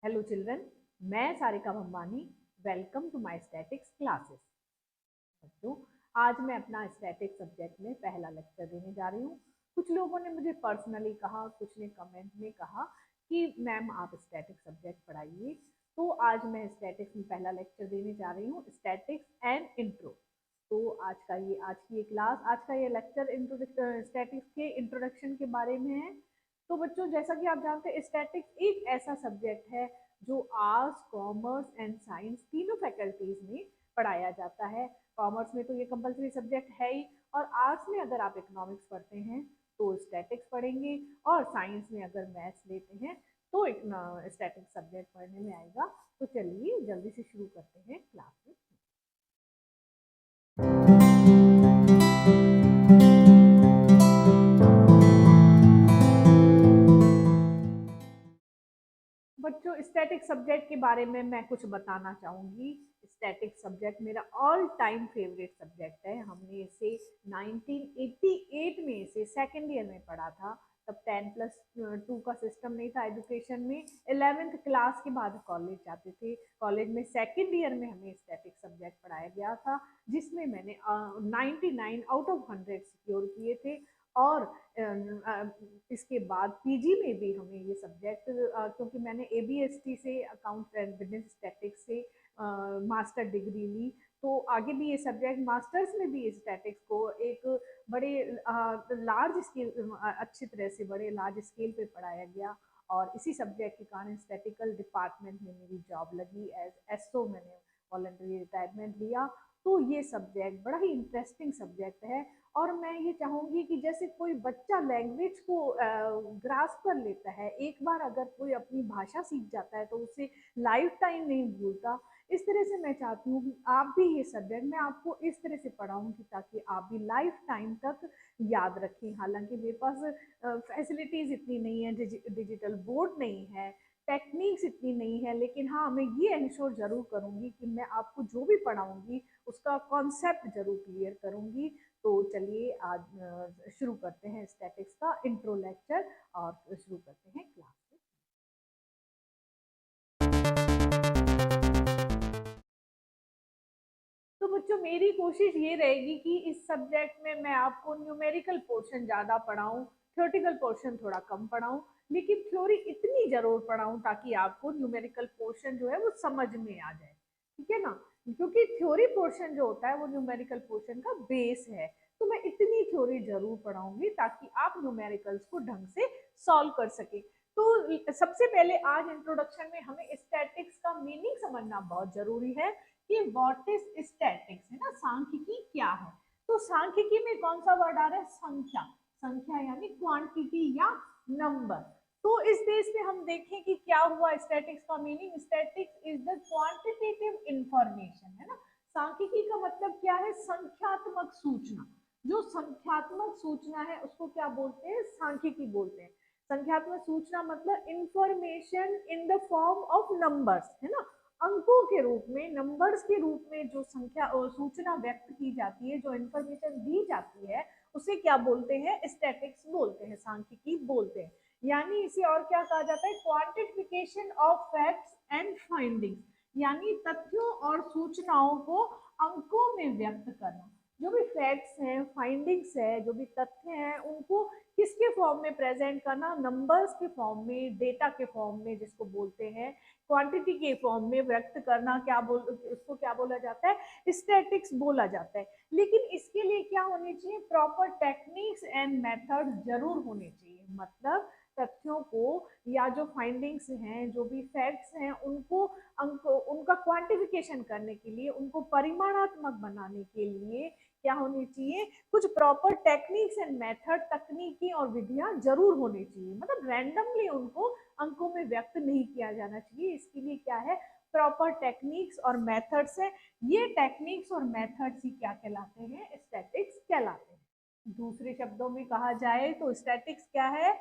Hello children, मैं Sarika Bhambani. Welcome to my statistics classes. बच्चों, आज मैं अपना स्टैटिक्स सब्जेक्ट में पहला लेक्चर देने जा रही हूँ। कुछ लोगों ने मुझे पर्सनली कहा, कुछ ने कमेंट में कहा कि मैम आप स्टैटिक्स सब्जेक्ट पढ़ाइए। तो आज मैं स्टैटिक्स में पहला लेक्चर देने जा रही हूँ, स्टैटिक्स एंड इंट्रो। तो आज की ये क्लास, आज का ये लेक्चर स्टैटिक्स के इंट्रोडक्शन के बारे में है। तो बच्चों, जैसा कि आप जानते हैं, स्टैटिक्स एक ऐसा सब्जेक्ट है जो आर्ट्स, कॉमर्स एंड साइंस तीनों फैकल्टीज में पढ़ाया जाता है। कॉमर्स में तो ये कंपलसरी सब्जेक्ट है ही, और आर्ट्स में अगर आप इकोनॉमिक्स पढ़ते हैं तो स्टैटिक्स पढ़ेंगे, और साइंस में अगर मैथ्स लेते हैं तो एक स्टैटिक्स सब्जेक्ट पढ़ने में आएगा। तो चलिए जल्दी से शुरू करते हैं क्लास में। बच्चों, स्टैटिक सब्जेक्ट के बारे में मैं कुछ बताना चाहूंगी। स्टैटिक सब्जेक्ट मेरा ऑल टाइम फेवरेट सब्जेक्ट है। हमने इसे 1988 में इसे सेकेंड ईयर में पढ़ा था। तब 10+2 का सिस्टम नहीं था एजुकेशन में। 11th क्लास के बाद कॉलेज जाते थे। कॉलेज में सेकेंड ईयर में हमें स्टैटिक सब्जेक्ट पढ़ाया गया था, जिसमें मैंने 99 आउट ऑफ 100 सिक्योर किए थे। और इसके बाद पीजी में भी हमें ये सब्जेक्ट, क्योंकि मैंने एबीएसटी से अकाउंट एंड बिजनेस स्टैटिक्स से मास्टर डिग्री ली, तो आगे भी ये सब्जेक्ट मास्टर्स में भी स्टैटिक्स को एक बड़े लार्ज स्केल, अच्छी तरह से बड़े लार्ज स्केल पे पढ़ाया गया। और इसी सब्जेक्ट के कारण स्टैटिकल डिपार्टमेंट में मेरी जॉब लगी एज एसओ। मैंने वॉलंटरी रिटायरमेंट लिया। तो ये सब्जेक्ट बड़ा ही इंटरेस्टिंग सब्जेक्ट है। और मैं ये चाहूंगी कि जैसे कोई बच्चा लैंग्वेज को ग्रास्प कर लेता है, एक बार अगर कोई अपनी भाषा सीख जाता है तो उसे लाइफ टाइम नहीं भूलता। इस तरह से मैं चाहती हूँ कि आप भी ये सब्जेक्ट मैं आपको इस तरह से पढ़ाऊंगी ताकि आप भी लाइफ टाइम तक याद रखें। हालांकि मेरे पास फैसिलिटीज इतनी नहीं है, डिजिटल बोर्ड नहीं है, टेक्निक्स इतनी नहीं है, लेकिन हाँ, मैं ये इंश्योर जरूर करूंगी कि मैं आपको जो भी पढ़ाऊंगी उसका कॉन्सेप्ट जरूर क्लियर करूंगी। तो चलिए आज शुरू करते हैं स्टैटिक्स का इंट्रो लेक्चर, और शुरू करते हैं क्लास। तो बच्चों, मेरी कोशिश ये रहेगी कि इस सब्जेक्ट में मैं आपको न्यूमेरिकल पोर्शन ज़्यादा पढ़ाऊँ, थ्योरेटिकल पोर्शन थोड़ा कम पढ़ाऊँ, लेकिन थ्योरी इतनी ज़रूर पढ़ाऊँ ताकि आपको न्यूमेरिकल पोर्शन जो है वो समझ में आ जाए। ठीक है ना? क्योंकि थ्योरी पोर्शन जो होता है वो न्यूमेरिकल पोर्शन का बेस है। तो मैं इतनी थ्योरी जरूर पढ़ाऊंगी ताकि आप न्यूमेरिकल्स को ढंग से सॉल्व कर सके। तो सबसे पहले आज इंट्रोडक्शन में हमें स्टैटिक्स का मीनिंग समझना बहुत जरूरी है कि व्हाट इज स्टैटिक्स, है ना? सांख्यिकी क्या है? तो सांख्यिकी में कौन सा वर्ड आ रहा है? संख्या। संख्या यानी क्वांटिटी या नंबर। तो इस बेस पे हम देखें कि क्या हुआ स्टैटिक्स का meaning. Statics is the quantitative information, है ना? सांख्यिकी का मतलब क्या है? संख्यात्मक सूचना। जो संख्यात्मक सूचना है उसको क्या बोलते हैं? सांख्यिकी बोलते हैं। संख्यात्मक सूचना मतलब information in the form of numbers, है ना? अंकों के रूप में, नंबर्स के रूप में जो संख्या और सूचना व्यक्त की जाती है, जो इंफॉर्मेशन दी जाती है, उसे क्या बोलते हैं? स्टैटिक्स बोलते हैं, सांख्यिकी बोलते हैं। यानी इसे और क्या कहा जाता है? Quantification of facts and findings, यानी तथ्यों और सूचनाओं को अंकों में व्यक्त करना। जो भी फैक्ट्स हैं, फाइंडिंग्स है, जो भी तथ्य हैं, उनको किसके फॉर्म में प्रेजेंट करना? नंबर्स के फॉर्म में, डेटा के फॉर्म में, जिसको बोलते हैं क्वांटिटी के फॉर्म में व्यक्त करना। उसको क्या बोला जाता है? स्टैटिक्स बोला जाता है। लेकिन इसके लिए क्या होनी चाहिए? प्रॉपर टेक्निक्स एंड मेथड जरूर होने चाहिए। मतलब तथ्यों को या जो फाइंडिंग्स हैं, जो भी फैक्ट्स हैं, उनका क्वांटिफिकेशन करने के लिए, उनको परिमाणात्मक बनाने के लिए क्या होनी चाहिए? कुछ प्रॉपर टेक्निक्स एंड मेथड, तकनीकी और विधियां जरूर होनी चाहिए। मतलब रैंडमली उनको अंकों में व्यक्त नहीं किया जाना चाहिए। इसके लिए क्या है? प्रॉपर टेक्निक्स और मेथड्स है। ये टेक्निक्स और मेथड्स ही क्या कहलाते हैं? स्टैटिक्स कहलाते हैं। दूसरे शब्दों में कहा जाए तो स्टैटिक्स क्या है?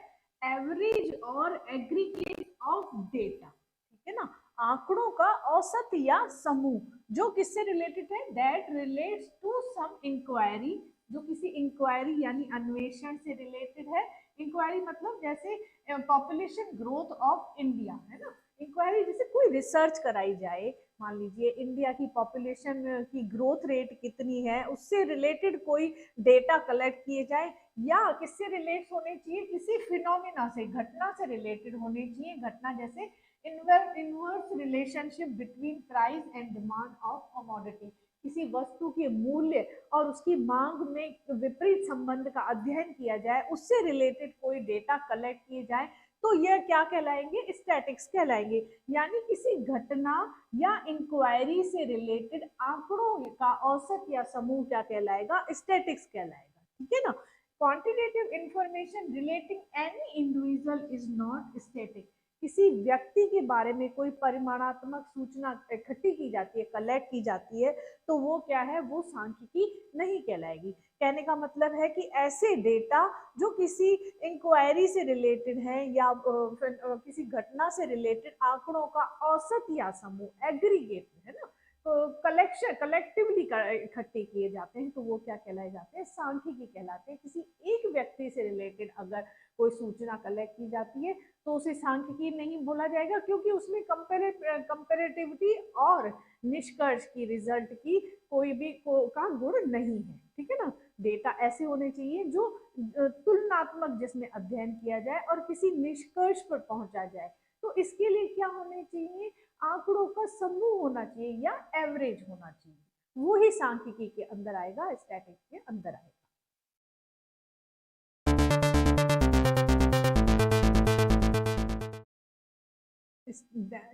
एवरेज और एग्रीगेट ऑफ डेटा। ठीक है ना? आंकड़ों का औसत या समूह, जो किससे रिलेटेड है? That relates to some inquiry, जो किसी इंक्वायरी यानी अन्वेषण से रिलेटेड है। इंक्वायरी मतलब जैसे पॉपुलेशन ग्रोथ ऑफ इंडिया, है ना? इंक्वायरी जिसे रिसर्च कराई जाए, मान लीजिए इंडिया की पॉपुलेशन की ग्रोथ रेट कितनी है, उससे रिलेटेड कोई डेटा कलेक्ट किए जाए, या किससे रिलेट होने चाहिए, किसी फिनोमिना से, घटना से रिलेटेड होने चाहिए, घटना जैसे inverse relationship between price and demand of commodity, किसी वस्तु के मूल्य और उसकी मांग में विपरीत संबंध का अध्ययन किया जाए, उससे रिलेटेड कोई डेटा कलेक्ट किए जाए, तो यह क्या कहलाएंगे, स्टैटिक्स कहलाएंगे। यानी किसी घटना या इंक्वायरी से रिलेटेड आंकड़ों का औसत या समूह क्या कहलाएगा, स्टैटिक्स कहलाएगा। ठीक है ना। Quantitative information relating any individual is not static. किसी व्यक्ति के बारे में कोई परिमाणात्मक सूचना इकट्ठी की जाती है, कलेक्ट की जाती है, तो वो क्या है, वो सांख्यिकी नहीं कहलाएगी। कहने का मतलब है कि ऐसे डेटा जो किसी इंक्वायरी से रिलेटेड है या किसी घटना से रिलेटेड आंकड़ों का औसत या समूह, एग्रीगेट है ना, तो कलेक्शन कलेक्टिवली इकट्ठे किए जाते हैं, तो वो क्या कहलाए जाते हैं, सांख्यिकी कहलाते हैं। किसी एक व्यक्ति से रिलेटेड अगर कोई सूचना कलेक्ट की जाती है तो उसे सांख्यिकी नहीं बोला जाएगा, क्योंकि उसमें कंपेरेटिविटी और निष्कर्ष की, रिजल्ट की कोई भी का गुण नहीं है। ठीक है ना। डेटा ऐसे होने चाहिए जो तुलनात्मक, जिसमें अध्ययन किया जाए और किसी निष्कर्ष पर पहुंचा जाए। तो इसके लिए क्या होने चाहिए, आंकड़ों का समूह होना चाहिए या एवरेज होना चाहिए, वो ही सांख्यिकी के अंदर आएगा, स्टैटिक्स के अंदर आएगा।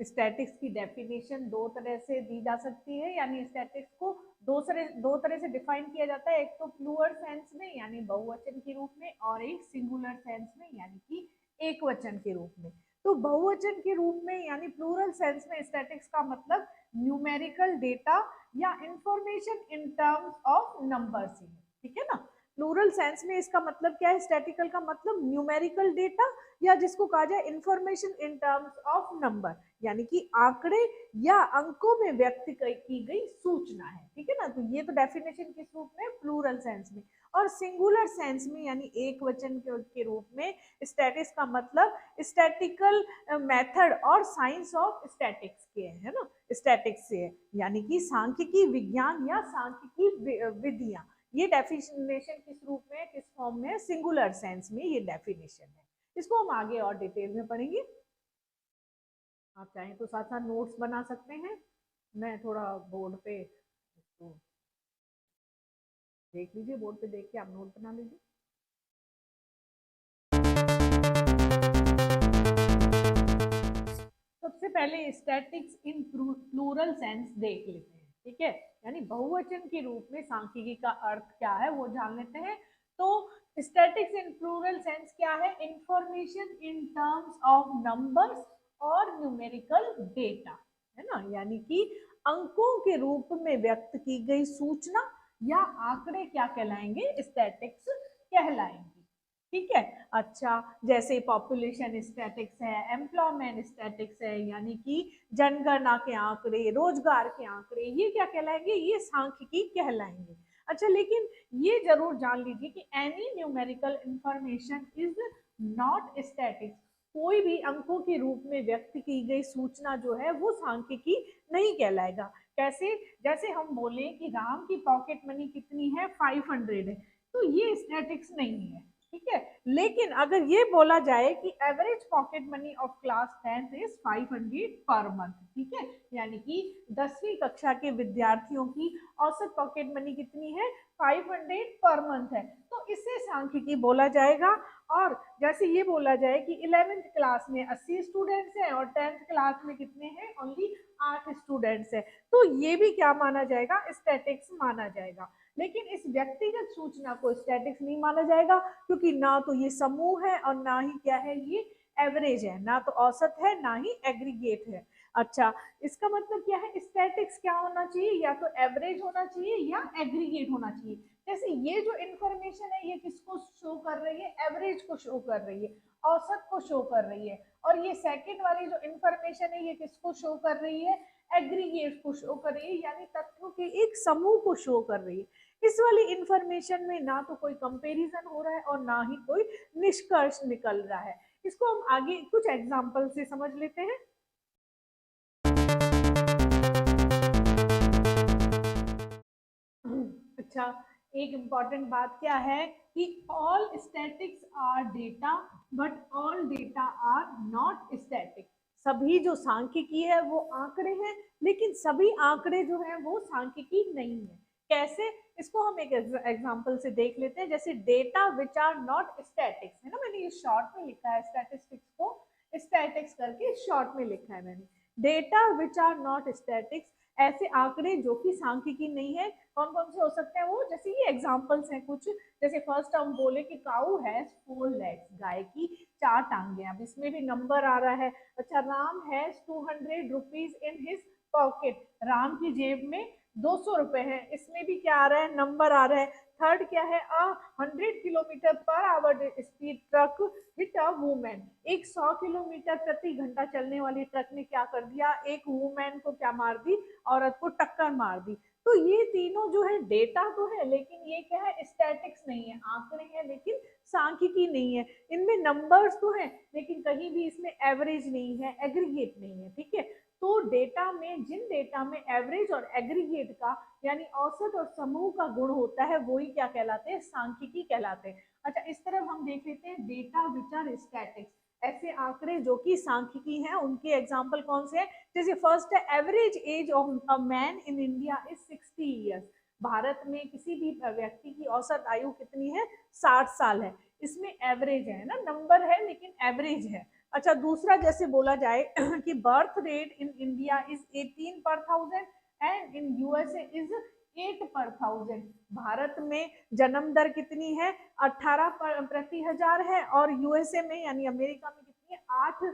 स्टैटिक्स की डेफिनेशन दो तरह से दी जा सकती है, यानी स्टैटिक्स को दो तरह से डिफाइन किया जाता है, एक तो प्लूरल सेंस में यानी बहुवचन के रूप में, और एक सिंगुलर सेंस में यानी कि एक वचन के रूप में। तो बहुवचन के रूप में यानी प्लूरल सेंस में स्टैटिक्स का मतलब न्यूमेरिकल डेटा या information in terms of numbers है। ठीक है ना। प्लूरल सेंस में इसका मतलब क्या है, स्टैटिकल का मतलब न्यूमेरिकल डेटा या जिसको कहा जाए information in terms of number, यानी कि आंकड़े या अंकों में व्यक्त की गई सूचना है। ठीक है ना। तो ये तो डेफिनेशन किस रूप में, प्लूरल सेंस में। और सिंगुलर सेंस में यानी एक वचन के रूप में स्टैटिक्स का मतलब स्टैटिकल मेथड और साइंस ऑफ स्टैटिक्स के है ना, स्टैटिक्स से है, यानी कि सांख्यिकी विज्ञान या सांख्यिकी विधियां। ये डेफिनेशन किस रूप में, किस फॉर्म में, सिंगुलर सेंस में ये डेफिनेशन है। इसको हम आगे और डिटेल में पढ़ेंगे। आप चाहें तो साथ साथ नोट्स बना सकते हैं, मैं थोड़ा बोर्ड पे इसको देख लीजिए, बोर्ड पे देख के आप नोट बना लीजिए। सबसे पहले स्टैटिक्स इन प्लूरल सेंस देख लेते हैं। ठीक है। यानी बहुवचन के रूप में सांख्यिकी का अर्थ क्या है वो जान लेते हैं। तो स्टैटिक्स इन प्लूरल सेंस क्या है, information in terms of numbers और न्यूमेरिकल डेटा, है ना, यानी कि अंकों के रूप में व्यक्त की गई सूचना या आंकड़े क्या कहलाएंगे, स्टैटिक्स कहलाएंगे। ठीक है। अच्छा, जैसे पॉपुलेशन स्टैटिक्स है, एम्प्लॉयमेंट स्टैटिक्स है, यानी कि जनगणना के आंकड़े, रोजगार के आंकड़े, ये क्या कहलाएंगे, ये सांख्यिकी कहलाएंगे। अच्छा, लेकिन ये जरूर जान लीजिए कि any numerical information is not static. कोई भी अंकों के रूप में व्यक्त की गई सूचना जो है वो सांख्यिकी नहीं कहलाएगा। कैसे, जैसे हम बोले कि राम की पॉकेट मनी कितनी है, 500 है, तो ये स्टैटिक्स नहीं है। ठीक है। लेकिन अगर ये बोला जाए कि average pocket money of class 10th is 500 per month, ठीक है, यानी कि 10वीं कक्षा के विद्यार्थियों की औसत पॉकेट मनी कितनी है, 500 पर मंथ है, तो इसे सांख्यिकी बोला जाएगा। और जैसे ये बोला जाए कि 11th क्लास में 80 स्टूडेंट्स हैं और 10th क्लास में कितने हैं, ओनली 8 स्टूडेंट्स हैं, तो ये भी क्या माना जाएगा, स्टैटिक्स माना जाएगा। लेकिन इस व्यक्तिगत सूचना को स्टैटिक्स नहीं माना जाएगा, क्योंकि ना तो ये समूह है और ना ही क्या है, ये एवरेज है, ना तो औसत है ना ही एग्रीगेट है। अच्छा, इसका मतलब क्या है, स्टैटिक्स क्या होना चाहिए, या तो एवरेज होना चाहिए या एग्रीगेट होना चाहिए। जैसे ये जो इंफॉर्मेशन है ये किसको शो कर रही है, एवरेज को शो कर रही है, औसत को शो कर रही है। और ये सेकंड वाली जो इंफॉर्मेशन है ये किसको शो कर रही है, एग्रीगेट को शो कर रही है, यानी तथ्यों के एक समूह को शो कर रही है। इस वाली इंफॉर्मेशन में ना तो कोई कंपैरिजन हो रहा है और ना ही कोई निष्कर्ष निकल रहा है। इसको हम आगे कुछ एग्जांपल से समझ लेते हैं। अच्छा, एक इम्पॉर्टेंट बात क्या है कि all statics are data but all data are not static. सभी जो सांख्यिकी है वो आंकड़े हैं, लेकिन सभी आंकड़े जो हैं वो सांख्यिकी नहीं है। कैसे, इसको हम एक एग्जांपल से देख लेते हैं। जैसे data which are not statics है ना, मैंने ये शॉर्ट में लिखा है, स्टैटिस्टिक्स को स्टैटिक्स करके शॉर्ट में लिखा है मैंने। Data which are not statics, ऐसे आंकड़े जो कि सांख्यिकी नहीं है। कौन कौन से हो सकते हैं वो, जैसे ये एग्जांपल्स हैं कुछ। जैसे फर्स्ट हम बोले कि काऊ हैज 4 legs, गाय की 4 टांगे। अब इसमें भी नंबर आ रहा है। अच्छा, Ram has 200 rupees in his pocket, Ram की जेब में 200 रुपए है। इसमें भी क्या आ रहा है, नंबर आ रहा है। थर्ड क्या है, 100 kilometre per hour speed truck with a women, एक 100 किलोमीटर प्रति घंटा चलने वाली ट्रक ने क्या कर दिया, एक वुमेन को क्या मार दी, औरत को टक्कर मार दी। तो ये तीनों जो है डेटा तो है, लेकिन ये क्या है, स्टैटिक्स नहीं है, आंकड़े हैं लेकिन सांख्यिकी नहीं है। इनमें नंबर्स तो हैं, लेकिन कहीं भी इसमें एवरेज नहीं है, एग्रीगेट नहीं है। ठीक है, तो डेटा में, जिन डेटा में एवरेज और एग्रीगेट का यानी औसत और समूह का गुण होता है, वही क्या कहलाते हैं, सांख्यिकी कहलाते हैं। अच्छा, इस तरफ हम देख लेते हैं डेटा विच आर स्टैटिक्स, ऐसे आंकड़े जो कि सांख्यिकी हैं, उनके एग्जाम्पल कौन से हैं। जैसे फर्स्ट है, average age of a man in India is 60 years, Bharat में किसी भी व्यक्ति की औसत आयु कितनी है, 60 साल है। इसमें एवरेज है ना, नंबर है लेकिन एवरेज है। अच्छा, दूसरा जैसे बोला जाए कि birth rate in India is 18 पर thousand and in USA is 8 पर थाउजेंड, भारत में जन्म दर कितनी है, 18 प्रति हजार है, और यूएसए में यानी अमेरिका में कितनी है, 8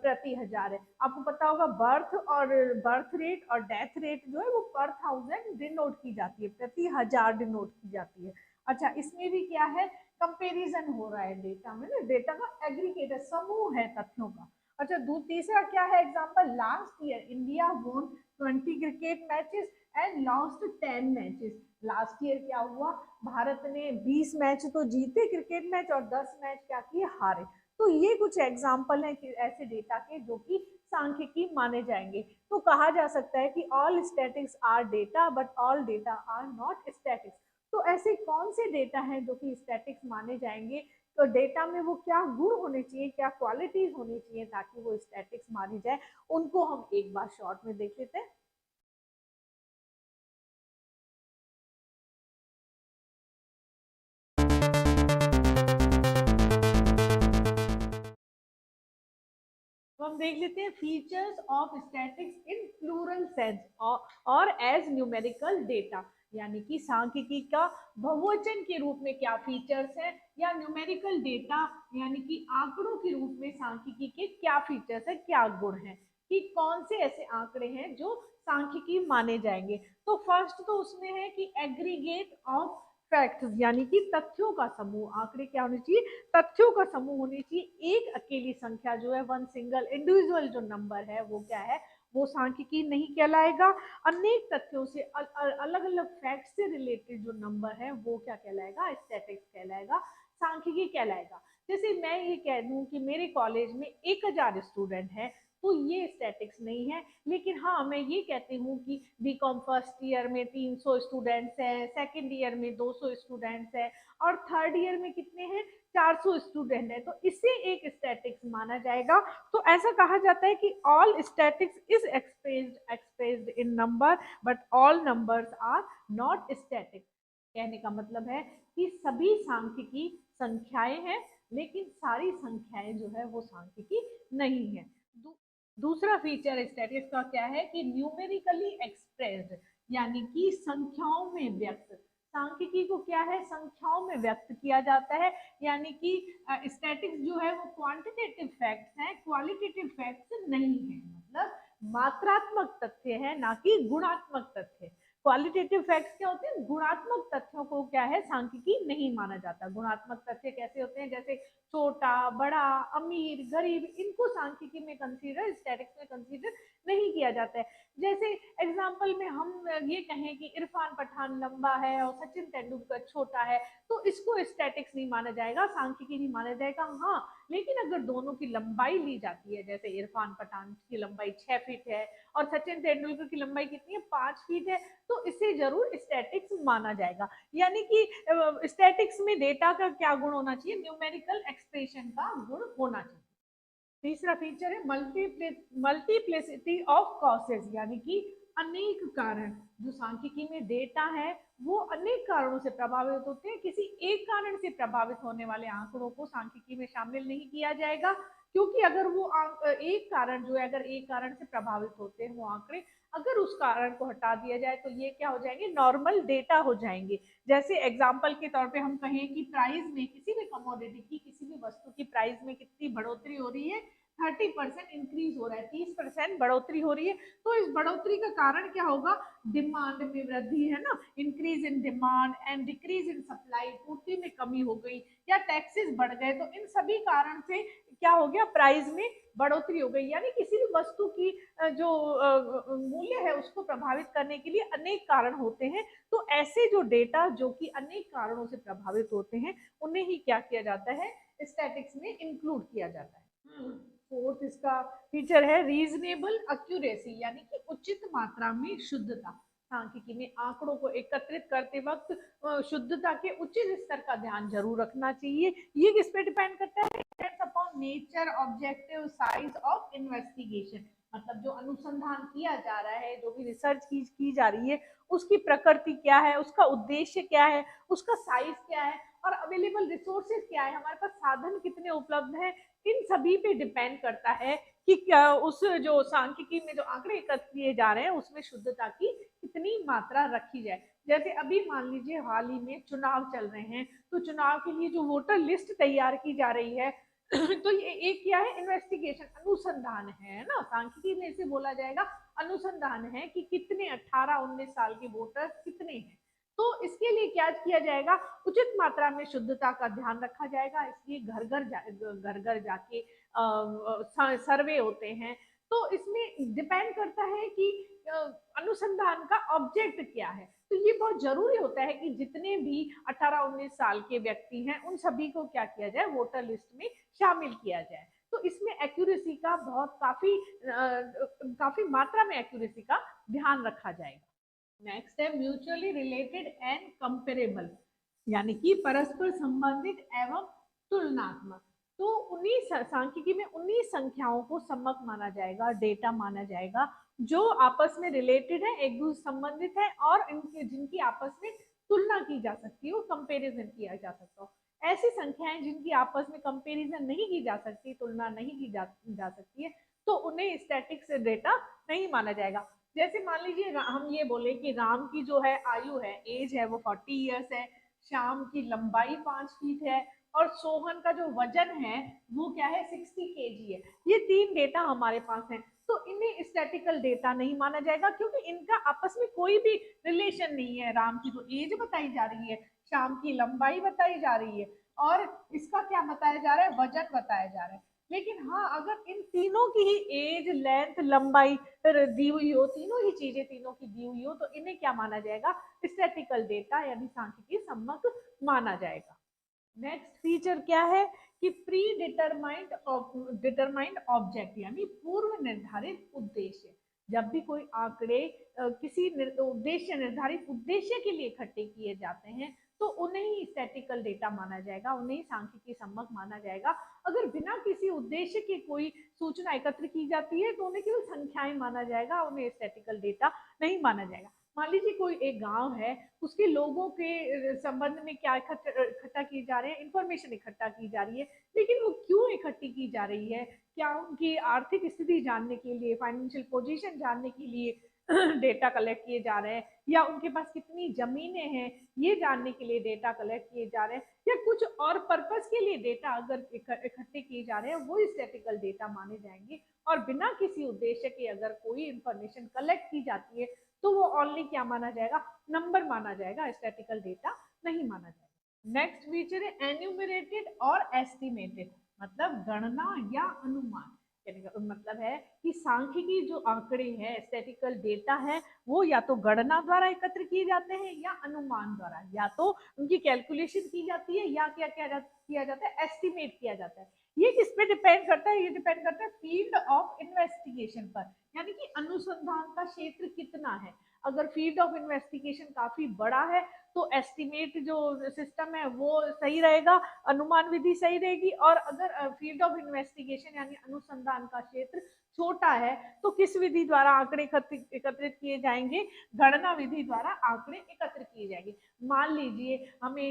प्रति हजार है। आपको पता होगा बर्थ रेट और डेथ रेट जो है वो पर थाउजेंड डिनोट की जाती है, प्रति हजार डिनोट की जाती है। अच्छा, इसमें भी क्या है, कंपैरिजन हो रहा है डेटा में ना, डेटा का एग्रीगेटर समूह है तथ्यों का। अच्छा, तीसरा क्या है एग्जांपल, लास्ट ईयर इंडिया वोन 20 cricket matches and lost 10 matches. Last year क्या हुआ, भारत ने 20 मैच तो जीते क्रिकेट मैच और 10 मैच क्या किए, हारे। तो ये कुछ एग्जाम्पल हैं कि ऐसे डेटा के जो कि सांख्यिकी माने जाएंगे। तो कहा जा सकता है कि all statics are data but all data are not statics. तो ऐसे कौन से डेटा हैं जो कि स्टैटिक्स माने जाएंगे, तो डेटा में वो क्या गुण होने चाहिए, क्या क्वालिटीज होनी चाहिए ताकि वो स्टैटिक्स मानी जाए, उनको हम एक बार शॉर्ट में देख लेते हैं। तो हम देख लेते हैं features of statics in plural sense और एज न्यूमेरिकल डेटा, यानी कि सांख्यिकी का बहुवचन के रूप में क्या फीचर्स हैं, या न्यूमेरिकल डेटा यानी कि आंकड़ों के रूप में सांख्यिकी के क्या फीचर्स है, क्या गुण है, कि कौन से ऐसे आंकड़े हैं जो सांख्यिकी माने जाएंगे। तो फर्स्ट तो उसमें है कि एग्रीगेट ऑफ फैक्ट्स, यानी कि तथ्यों का समूह। आंकड़े क्या होने चाहिए, तथ्यों का समूह होनी चाहिए। एक अकेली संख्या जो है, वन सिंगल इंडिविजुअल जो नंबर है वो क्या है, वो सांख्यिकी नहीं कहलाएगा। अनेक तथ्यों से अलग अलग फैक्ट से रिलेटेड जो नंबर है वो क्या कहलाएगा, स्टैटिक्स कहलाएगा, सांख्यिकी कहलाएगा। जैसे मैं ये कह दूं कि मेरे कॉलेज में 1000 स्टूडेंट है, तो ये स्टैटिक्स नहीं है। लेकिन हाँ, मैं ये कहती हूँ कि बीकॉम फर्स्ट ईयर में 300 स्टूडेंट्स हैं, सेकेंड ईयर में 200 स्टूडेंट्स हैं, और थर्ड ईयर में कितने हैं, 400 स्टूडेंट है, तो इसे एक स्टैटिक्स माना जाएगा। तो ऐसा कहा जाता है कि all statics is expressed in number but all numbers are not static. कहने का मतलब है कि सभी सांख्यिकी संख्याएं हैं, लेकिन सारी संख्याएं जो है वो सांख्यिकी नहीं है। दूसरा फीचर स्टैटिक्स का क्या है कि न्यूमेरिकली एक्सप्रेस्ड, यानी कि संख्याओं में व्यक्त। सांख्यिकी को क्या है, संख्याओं में व्यक्त किया जाता है। यानी कि स्टैटिक्स जो है वो क्वांटिटेटिव फैक्ट्स हैं, क्वालिटेटिव फैक्ट्स नहीं है, मतलब मात्रात्मक तथ्य है, ना कि गुणात्मक तथ्य। क्वालिटेटिव फैक्ट्स क्या होते हैं, गुणात्मक तथ्यों को क्या है, सांख्यिकी नहीं माना जाता। गुणात्मक तथ्य कैसे होते हैं, जैसे छोटा बड़ा अमीर गरीब, इनको सांख्यिकी में कंसीडर, स्टैटिक्स में कंसीडर नहीं किया जाता है। जैसे एग्जांपल एग्जाम्पल में हम ये कहें कि इरफान पठान लंबा है और सचिन तेंदुलकर छोटा है, तो इसको स्टैटिक्स नहीं माना जाएगा, सांख्यिकी नहीं माना जाएगा। हाँ, लेकिन अगर दोनों की लंबाई ली जाती है, जैसे इरफान पठान की लंबाई 6 फीट है और सचिन तेंदुलकर की लंबाई कितनी है, 5 फीट है, तो इसे जरूर स्टैटिक्स माना जाएगा। यानी कि स्टैटिक्स में डेटा का क्या गुण होना चाहिए, न्यूमेरिकल एक्सप्रेशन का गुण होना चाहिए। तीसरा फीचर है मल्टीप्लिसिटी ऑफ कॉसेज, यानी कि अनेक कारण। जो सांख्यिकी में डेटा है वो अनेक कारणों से प्रभावित होते हैं, किसी एक कारण से प्रभावित होने वाले आंकड़ों को सांख्यिकी में शामिल नहीं किया जाएगा, क्योंकि अगर वो एक कारण जो है, अगर एक कारण से प्रभावित होते हैं वो आंकड़े, अगर उस कारण को हटा दिया जाए तो ये क्या हो जाएंगे, नॉर्मल डेटा हो जाएंगे। जैसे एग्जाम्पल के तौर पे हम कहें कि प्राइस में, किसी भी कमोडिटी की, किसी भी वस्तु की प्राइस में कितनी बढ़ोतरी हो रही है, 30% इंक्रीज हो रहा है, 30% बढ़ोतरी हो रही है, तो इस बढ़ोतरी का कारण क्या होगा, डिमांड में वृद्धि है ना, increase in demand and decrease in supply, पूर्ति में कमी हो गई या टैक्सेस बढ़ गए, तो इन सभी कारण से क्या हो गया, प्राइस में बढ़ोतरी हो गई। यानी किसी भी वस्तु की जो मूल्य है उसको प्रभावित करने के लिए अनेक कारण होते हैं, तो ऐसे जो डेटा जो कि अनेक कारणों से प्रभावित होते हैं उन्हें ही क्या किया जाता है, स्टैटिक्स में इंक्लूड किया जाता है। फोर्थ इसका फीचर है रीजनेबल एक्यूरेसी, यानी कि उचित मात्रा में शुद्धता। सांख्यिकी में आंकड़ों को एकत्रित करते वक्त शुद्धता के उचित स्तर का ध्यान जरूर रखना चाहिए। ये किस पे डिपेंड करता है, depends upon nature, objective, size of investigation. मतलब जो अनुसंधान किया जा रहा है, जो भी रिसर्च की जा रही है, उसकी प्रकृति क्या है, उसका उद्देश्य क्या है, उसका साइज क्या है और अवेलेबल रिसोर्सेज क्या है, हमारे पास साधन कितने उपलब्ध हैं, इन सभी पे डिपेंड करता है कि क्या उस जो सांख्यिकी में जो आंकड़े एकत्र किए जा रहे हैं उसमें शुद्धता की कितनी मात्रा रखी जाए। जैसे अभी मान लीजिए हाल ही में चुनाव चल रहे हैं, तो चुनाव के लिए जो वोटर लिस्ट तैयार की जा रही है तो ये एक क्या है, इन्वेस्टिगेशन, अनुसंधान है ना, सांख्यिकी में इसे बोला जाएगा अनुसंधान है कि कितने 18-19 साल के वोटर कितने हैं। तो इसके लिए क्या किया जाएगा, उचित मात्रा में शुद्धता का ध्यान रखा जाएगा, इसलिए घर घर जाके सर्वे होते हैं। तो इसमें डिपेंड करता है कि अनुसंधान का ऑब्जेक्ट क्या है। तो ये बहुत जरूरी होता है कि जितने भी 18-19 साल के व्यक्ति हैं उन सभी को क्या किया जाए, वोटर लिस्ट में शामिल किया जाए। तो इसमें एक्यूरेसी का बहुत काफी मात्रा में एक्यूरेसी का ध्यान रखा जाएगा। नेक्स्ट है म्यूचुअली रिलेटेड एंड कंपेरेबल, यानी कि परस्पर संबंधित एवं तुलनात्मक। तो उन्हीं सांख्यिकी में उन्हीं संख्याओं को सम्मक माना जाएगा, डेटा माना जाएगा जो आपस में रिलेटेड है, एक दूसरे संबंधित है और इनके जिनकी आपस में तुलना की जा सकती हो, कंपेरिजन किया जा सकता हो। ऐसी संख्याएं जिनकी आपस में कंपेरिजन नहीं की जा सकती, तुलना नहीं की जा सकती है, तो उन्हें स्टैटिक्स डेटा नहीं माना जाएगा। जैसे मान लीजिए हम ये बोले कि राम की जो है आयु है, एज है, वो 40 ईयर्स है, श्याम की लंबाई 5 फीट है और सोहन का जो वजन है वो क्या है, 60 kg है। ये 3 डेटा हमारे पास हैं, तो इन्हें स्टैटिकल डेटा नहीं माना जाएगा, क्योंकि इनका आपस में कोई भी रिलेशन नहीं है। राम की तो एज बताई जा रही है, श्याम की लंबाई बताई जा रही है और इसका क्या बताया जा रहा है, वजन बताया जा रहा है। लेकिन हाँ, अगर इन तीनों की ही एज, लेंथ, लंबाई दी हुई हो, तीनों ही चीजें तीनों की दी हुई हो, तो इन्हें क्या माना जाएगा, स्टैटिकल डेटा यानी सांख्यिकी सम्मक माना जाएगा। नेक्स्ट फीचर क्या है कि प्री डिटरमाइंड ऑब्जेक्ट, यानी पूर्व निर्धारित उद्देश्य। जब भी कोई आंकड़े किसी उद्देश्य, निर्धारित उद्देश्य के लिए इकट्ठे किए जाते हैं तो उन्हें ही स्टैटिकल डेटा माना जाएगा, उन्हें ही सांख्यिकी सम्मक माना जाएगा। अगर बिना किसी उद्देश्य के कोई सूचना एकत्र की जाती है तो उन्हें केवल संख्याएं माना जाएगा, उन्हें स्टैटिकल डेटा नहीं माना जाएगा। मान लीजिए कोई एक गांव है, उसके लोगों के संबंध में क्या इकट्ठा की जा रही है, इंफॉर्मेशन इकट्ठा की जा रही है, लेकिन वो क्यों इकट्ठी की जा रही है, क्या उनकी आर्थिक स्थिति जानने के लिए, फाइनेंशियल पोजीशन जानने के लिए डेटा कलेक्ट किए जा रहे हैं, या उनके पास कितनी जमीनें हैं ये जानने के लिए डेटा कलेक्ट किए जा रहे हैं, या कुछ और पर्पस के लिए डेटा अगर इकट्ठे किए जा रहे हैं, वो स्टैटिकल डेटा माने जाएंगे। और बिना किसी उद्देश्य के अगर कोई इंफॉर्मेशन कलेक्ट की जाती है तो वो ओनली क्या माना जाएगा, नंबर माना जाएगा, स्टैटिकल डेटा नहीं माना जाएगा। नेक्स्ट फीचर है एन्यूमरेटेड और एस्टिमेटेड, मतलब गणना या अनुमान। कहने का मतलब है कि सांख्यिकी जो आंकड़े हैं, स्टैटिकल डेटा है, वो या तो गणना द्वारा एकत्र किए जाते हैं या अनुमान द्वारा, या तो उनकी कैलकुलेशन की जाती है या क्या किया जाता है, एस्टिमेट किया जाता है। ये किस पे डिपेंड करता है? ये डिपेंड करता है फील्ड ऑफ इन्वेस्टिगेशन पर, यानी कि अनुसंधान का क्षेत्र कितना है। अगर फील्ड ऑफ इन्वेस्टिगेशन काफी बड़ा है तो एस्टिमेट जो सिस्टम है वो सही रहेगा, अनुमान विधि सही रहेगी। और अगर फील्ड ऑफ इन्वेस्टिगेशन यानी अनुसंधान का क्षेत्र छोटा है तो किस विधि द्वारा आंकड़े एकत्रित किए जाएंगे? गणना विधि द्वारा आंकड़े एकत्र किए जाएंगे। मान लीजिए हमें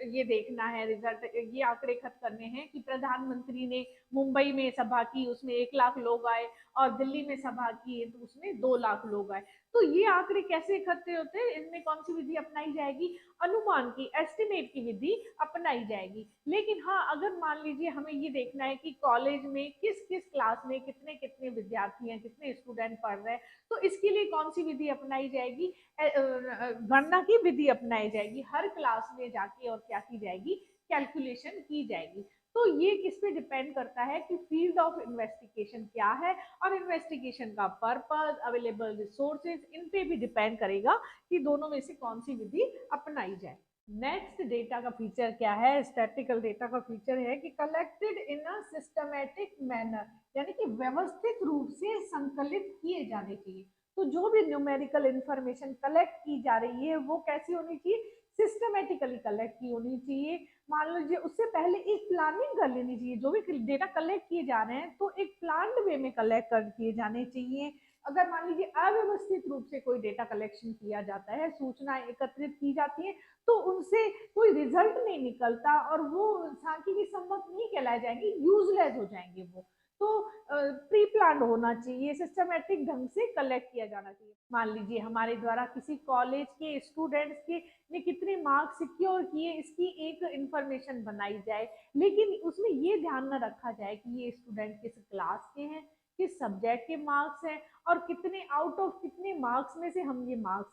ये देखना है रिजल्ट, ये आंकड़े एकत्र करने हैं कि प्रधानमंत्री ने मुंबई में सभा की, उसमें 1 लाख लोग आए, और दिल्ली में सभा की तो उसमें 2 लाख लोग आए। तो ये आंकड़े कैसे इकट्ठे होते हैं? इनमें कौन सी विधि अपनाई जाएगी? अनुमान की, एस्टिमेट की विधि अपनाई जाएगी। लेकिन हाँ, अगर मान लीजिए हमें ये देखना है कि कॉलेज में किस किस क्लास में कितने कितने विद्यार्थी हैं, कितने स्टूडेंट पढ़ रहे हैं, तो इसके लिए कौन सी विधि अपनाई जाएगी? गणना की विधि अपनाई जाएगी। हर क्लास में जाके और क्या की जाएगी? कैलकुलेशन की जाएगी। तो ये किस पे डिपेंड करता है कि फील्ड ऑफ इन्वेस्टिगेशन क्या है, और इन्वेस्टिगेशन का पर्पस, अवेलेबल रिसोर्सेज, इन पे भी डिपेंड करेगा कि दोनों में से कौन सी विधि अपनाई जाए। नेक्स्ट डेटा का फीचर क्या है? स्टैटिकल डेटा का फीचर है कि collected in a systematic manner, यानी कि व्यवस्थित रूप से संकलित किए जाने चाहिए। तो जो भी न्यूमेरिकल इंफॉर्मेशन कलेक्ट की जा रही है वो कैसी होनी चाहिए? सिस्टमेटिकली कलेक्ट की होनी चाहिए। मान लीजिए उससे पहले एक प्लानिंग कर लेनी चाहिए। जो भी डेटा कलेक्ट किए जा रहे हैं तो एक प्लान्ड वे में कलेक्ट कर किए जाने चाहिए। अगर मान लीजिए अव्यवस्थित रूप से कोई डेटा कलेक्शन किया जाता है, सूचनाएं एकत्रित की जाती है, तो उनसे कोई रिजल्ट नहीं निकलता और वो सांख्यिकी सम्मत नहीं कहलाए जाएंगे, यूजलेस हो जाएंगे वो। तो प्री प्लान होना चाहिए, सिस्टमेटिक ढंग से कलेक्ट किया जाना चाहिए। मान लीजिए हमारे द्वारा किसी कॉलेज के स्टूडेंट्स के ने कितने मार्क्स सिक्योर किए, इसकी एक इंफॉर्मेशन बनाई जाए, लेकिन उसमें ये ध्यान न रखा जाए कि ये स्टूडेंट किस क्लास के हैं, किस सब्जेक्ट के मार्क्स हैं, और कितने आउट ऑफ कितने मार्क्स में से हम ये मार्क्स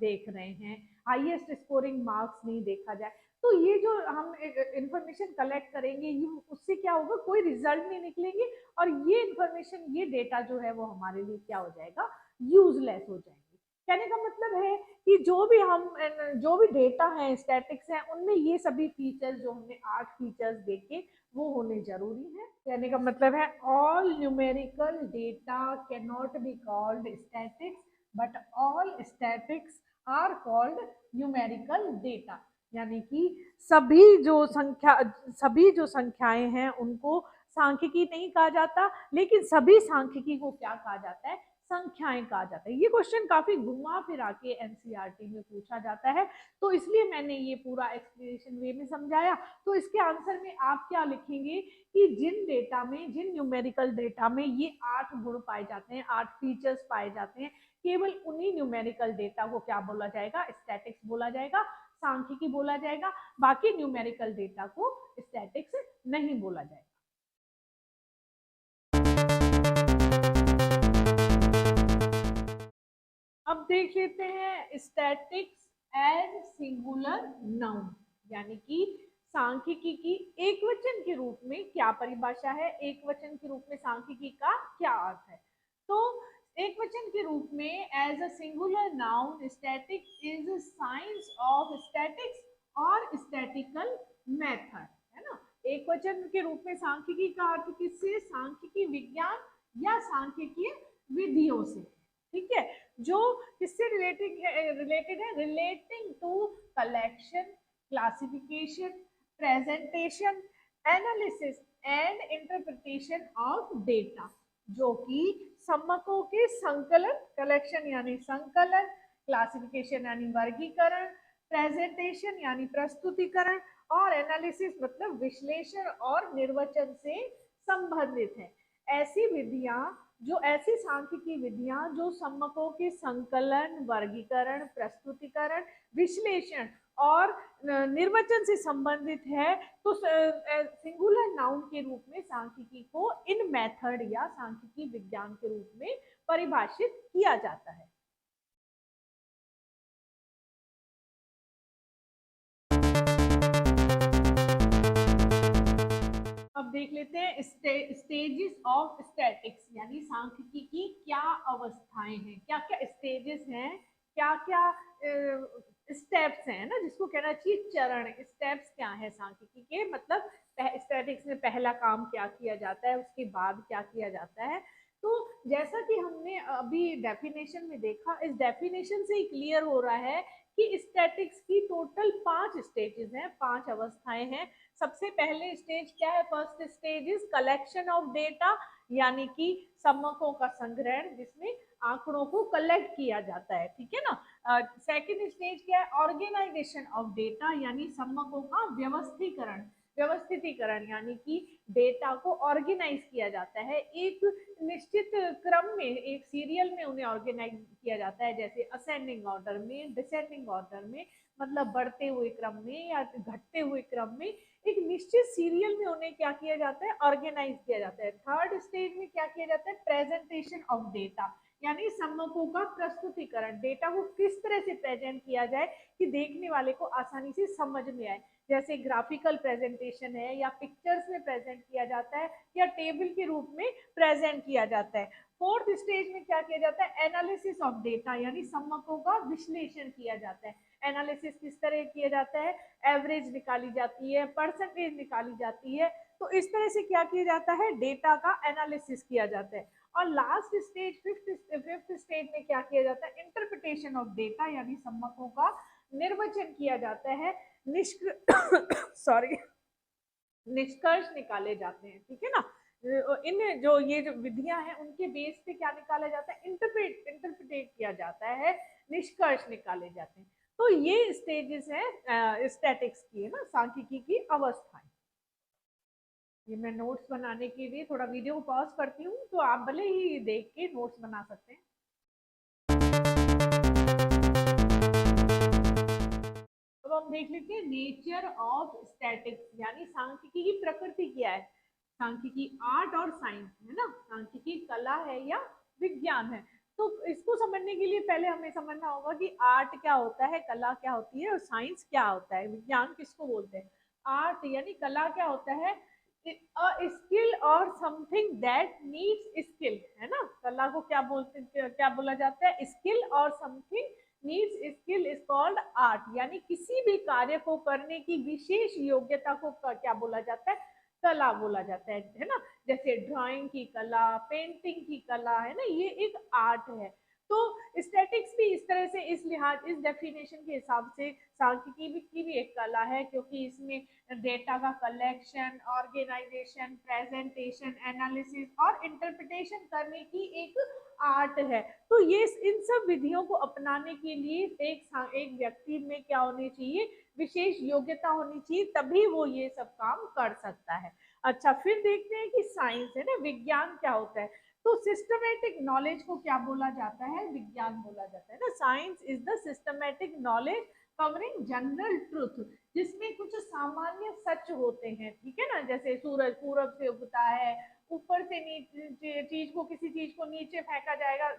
देख रहे हैं। हाईएस्ट स्कोरिंग मार्क्स नहीं देखा जाए। तो ये जो हम इंफॉर्मेशन कलेक्ट करेंगे, ये उससे क्या होगा? कोई रिजल्ट नहीं निकलेंगे, और ये इंफॉर्मेशन, ये डेटा जो है वो हमारे लिए क्या हो जाएगा? यूजलेस हो जाएंगे। कहने का मतलब है कि जो भी डेटा है, स्टैटिक्स है, उनमें ये सभी फीचर्स जो हमने 8 फीचर्स देखे वो होने जरूरी है। कहने का मतलब है all numerical data can not be called statics, but all statics are called numerical data. यानी कि सभी जो संख्याएं हैं उनको सांख्यिकी नहीं कहा जाता, लेकिन सभी सांख्यिकी को क्या कहा जाता है? संख्याएं कहा जाता है। ये क्वेश्चन काफी घुमा फिरा के एनसीईआरटी में पूछा जाता है, तो इसलिए मैंने ये पूरा एक्सप्लेनेशन वे में समझाया। तो इसके आंसर में आप क्या लिखेंगे कि जिन न्यूमेरिकल डेटा में ये 8 गुण पाए जाते हैं, 8 फीचर्स पाए जाते हैं, केवल उन्हीं न्यूमेरिकल डेटा को क्या बोला जाएगा? स्टैटिक्स बोला जाएगा, सांख्यिकी बोला जाएगा। बाकी न्यूमेरिकल डेटा को स्टैटिक्स नहीं बोला जाएगा। अब देख लेते हैं स्टैटिक्स एज सिंगुलर नाउन, यानी कि सांख्यिकी की एकवचन के रूप में क्या परिभाषा है, एकवचन के रूप में सांख्यिकी का क्या अर्थ है। तो एकवचन के रूप में as a singular noun, statics is science of statics और स्टैटिकल मेथड, है ना। एकवचन के रूप में सांख्यिकी का अर्थ किससे? सांख्यिकी विज्ञान या सांख्यिकीय विधियों से। ठीक है, जो किससे रिलेटेड है? Relating to collection, classification, presentation, analysis and interpretation of data, जो कि सम्मकों के संकलन, कलेक्शन यानी संकलन, क्लासिफिकेशन यानी वर्गीकरण, प्रेजेंटेशन यानी प्रस्तुतिकरण, और एनालिसिस मतलब विश्लेषण और निर्वचन से संबंधित है। ऐसी सांख्यिकी विधियां जो सम्मकों के संकलन, वर्गीकरण, प्रस्तुतिकरण, विश्लेषण और निर्वचन से संबंधित है, तो सिंगुलर नाउन के रूप में सांख्यिकी को इन मेथड या सांख्यिकी विज्ञान के रूप में परिभाषित किया जाता है। अब देख लेते हैं स्टेजेस ऑफ स्टैटिक्स, यानी सांख्यिकी की क्या अवस्थाएं हैं, क्या क्या स्टेजेस हैं, क्या क्या स्टेप्स हैं ना, जिसको कहना चाहिए चरण। स्टेप्स क्या है सांख्यिकी के, मतलब स्टैटिक्स में पहला काम क्या किया जाता है, उसके बाद क्या किया जाता है। तो जैसा कि हमने अभी डेफिनेशन में देखा, इस डेफिनेशन से ही क्लियर हो रहा है कि स्टैटिक्स की टोटल 5 स्टेजेस हैं, 5 अवस्थाएं हैं। सबसे पहले स्टेज क्या है, first stage is collection of data, यानी कि सम्मकों का संग्रहण, जिसमें आंकड़ों को कलेक्ट किया जाता है, ठीक है ना। सेकंड स्टेज क्या है, ऑर्गेनाइजेशन ऑफ डेटा, यानी सम्मकों का व्यवस्थीकरण, व्यवस्थितीकरण, यानी कि डेटा को ऑर्गेनाइज किया जाता है, एक निश्चित क्रम में, एक सीरियल में उन्हें ऑर्गेनाइज किया जाता है, जैसे असेंडिंग ऑर्डर में, डिसेंडिंग ऑर्डर में, मतलब बढ़ते हुए क्रम में या घटते हुए क्रम में, एक निश्चित सीरियल में उन्हें क्या किया जाता है, ऑर्गेनाइज किया जाता है। थर्ड स्टेज में क्या किया जाता है, प्रेजेंटेशन ऑफ डेटा, यानी सम्मकों का प्रस्तुतिकरण, डेटा को किस तरह से प्रेजेंट किया जाए कि देखने वाले को आसानी से समझ में आए, जैसे ग्राफिकल प्रेजेंटेशन है, या पिक्चर्स में प्रेजेंट किया जाता है, या टेबल के रूप में प्रेजेंट किया जाता है। फोर्थ स्टेज में क्या किया जाता है, एनालिसिस ऑफ डेटा, यानी सम्मकों का विश्लेषण किया जाता है। एनालिसिस किस तरह किया जाता है, एवरेज निकाली जाती है, परसेंटेज निकाली जाती है, तो इस तरह से क्या किया जाता है, डेटा का एनालिसिस किया जाता है। और लास्ट स्टेज, फिफ्थ स्टेज में क्या किया जाता है, इंटरप्रिटेशन ऑफ डेटा, यानी सम्मकों का निर्वचन किया जाता है, सॉरी निष्कर्ष निकाले जाते हैं, ठीक है ना। इन जो ये जो विधियां हैं उनके बेस पे क्या निकाला जाता है, इंटरप्रिटेट किया जाता है, निष्कर्ष निकाले जाते हैं। तो ये स्टेजेस हैं स्टैटिक्स की, है ना, सांख्यिकी की अवस्थाएं। ये मैं नोट्स बनाने के लिए थोड़ा वीडियो को पॉज करती हूँ, तो आप भले ही देख के नोट्स बना सकते हैं। अब हम देख लेते हैं नेचर ऑफ स्टैटिक्स, यानी सांख्यिकी की प्रकृति क्या है। सांख्यिकी आर्ट और साइंस है ना, सांख्यिकी कला है या विज्ञान है। तो इसको समझने के लिए पहले हमें समझना होगा कि आर्ट क्या होता है, कला क्या होती है, और साइंस क्या होता है, विज्ञान किसको बोलते हैं। आर्ट यानी कला क्या होता है, स्किल और समथिंग दैट नीड्स स्किल, है ना। कला को क्या बोलते, क्या बोला जाता है, स्किल और something needs skill is called art, यानी किसी भी कार्य को करने की विशेष योग्यता को क्या बोला जाता है, कला बोला जाता है ना। जैसे ड्राइंग की कला, पेंटिंग की कला, है ना, ये एक आर्ट है। तो स्टैटिक्स भी इस तरह से, इस लिहाज, इस डेफिनेशन के हिसाब से सांख्यिकी की भी एक कला है, क्योंकि इसमें डेटा का कलेक्शन, ऑर्गेनाइजेशन, प्रेजेंटेशन, एनालिसिस और इंटरप्रिटेशन करने की एक आर्ट है। तो ये इन सब विधियों को अपनाने के लिए एक व्यक्ति में क्या होनी चाहिए, विशेष योग्यता होनी चाहिए, तभी वो ये सब काम कर सकता है। अच्छा, फिर देखते हैं कि साइंस, है ना, विज्ञान क्या होता है। तो सिस्टमेटिक नॉलेज को क्या बोला जाता है, विज्ञान बोला जाता है ना। Science is the systematic knowledge covering general truth, जिसमें कुछ सामान्य सच होते हैं, ठीक है ना। जैसे सूरज पूरब से उगता है, ऊपर से नीचे चीज को, किसी चीज को नीचे फेंका जाएगा,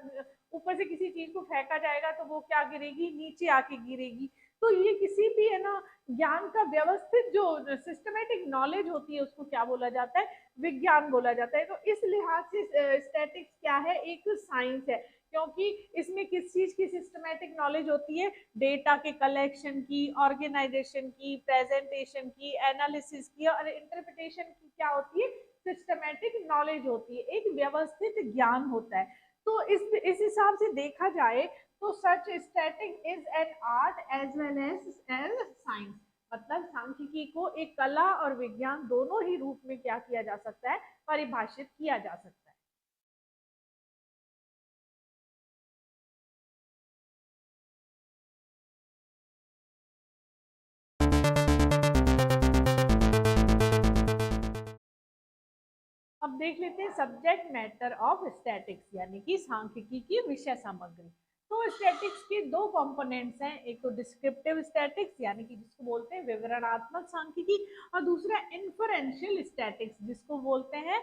ऊपर से किसी चीज को फेंका जाएगा तो वो क्या गिरेगी, नीचे आके गिरेगी। तो ये किसी भी, है ना, ज्ञान का व्यवस्थित जो सिस्टमेटिक नॉलेज होती है उसको क्या बोला जाता है, विज्ञान बोला जाता है। तो इस लिहाज से स्टैटिक्स क्या है, एक साइंस है, क्योंकि इसमें किस चीज की सिस्टमेटिक नॉलेज होती है, डेटा के कलेक्शन की, ऑर्गेनाइजेशन की, प्रेजेंटेशन की, एनालिसिस की और इंटरप्रिटेशन की क्या होती है, सिस्टमेटिक नॉलेज होती है, एक व्यवस्थित ज्ञान होता है। तो इस हिसाब से देखा जाए तो such statistic is an art as well as science, मतलब सांख्यिकी को एक कला और विज्ञान दोनों ही रूप में क्या किया जा सकता है, परिभाषित किया जा सकता है। अब देख लेते हैं सब्जेक्ट मैटर ऑफ स्टैटिक्स, यानी कि सांख्यिकी की विषय सामग्री। तो स्टैटिक्स के दो कंपोनेंट्स हैं, एक तो डिस्क्रिप्टिव स्टैटिक्स, यानी कि जिसको बोलते हैं विवरणात्मक सांख्यिकी, और दूसरा इन्फरेंशियल स्टैटिक्स, जिसको बोलते हैं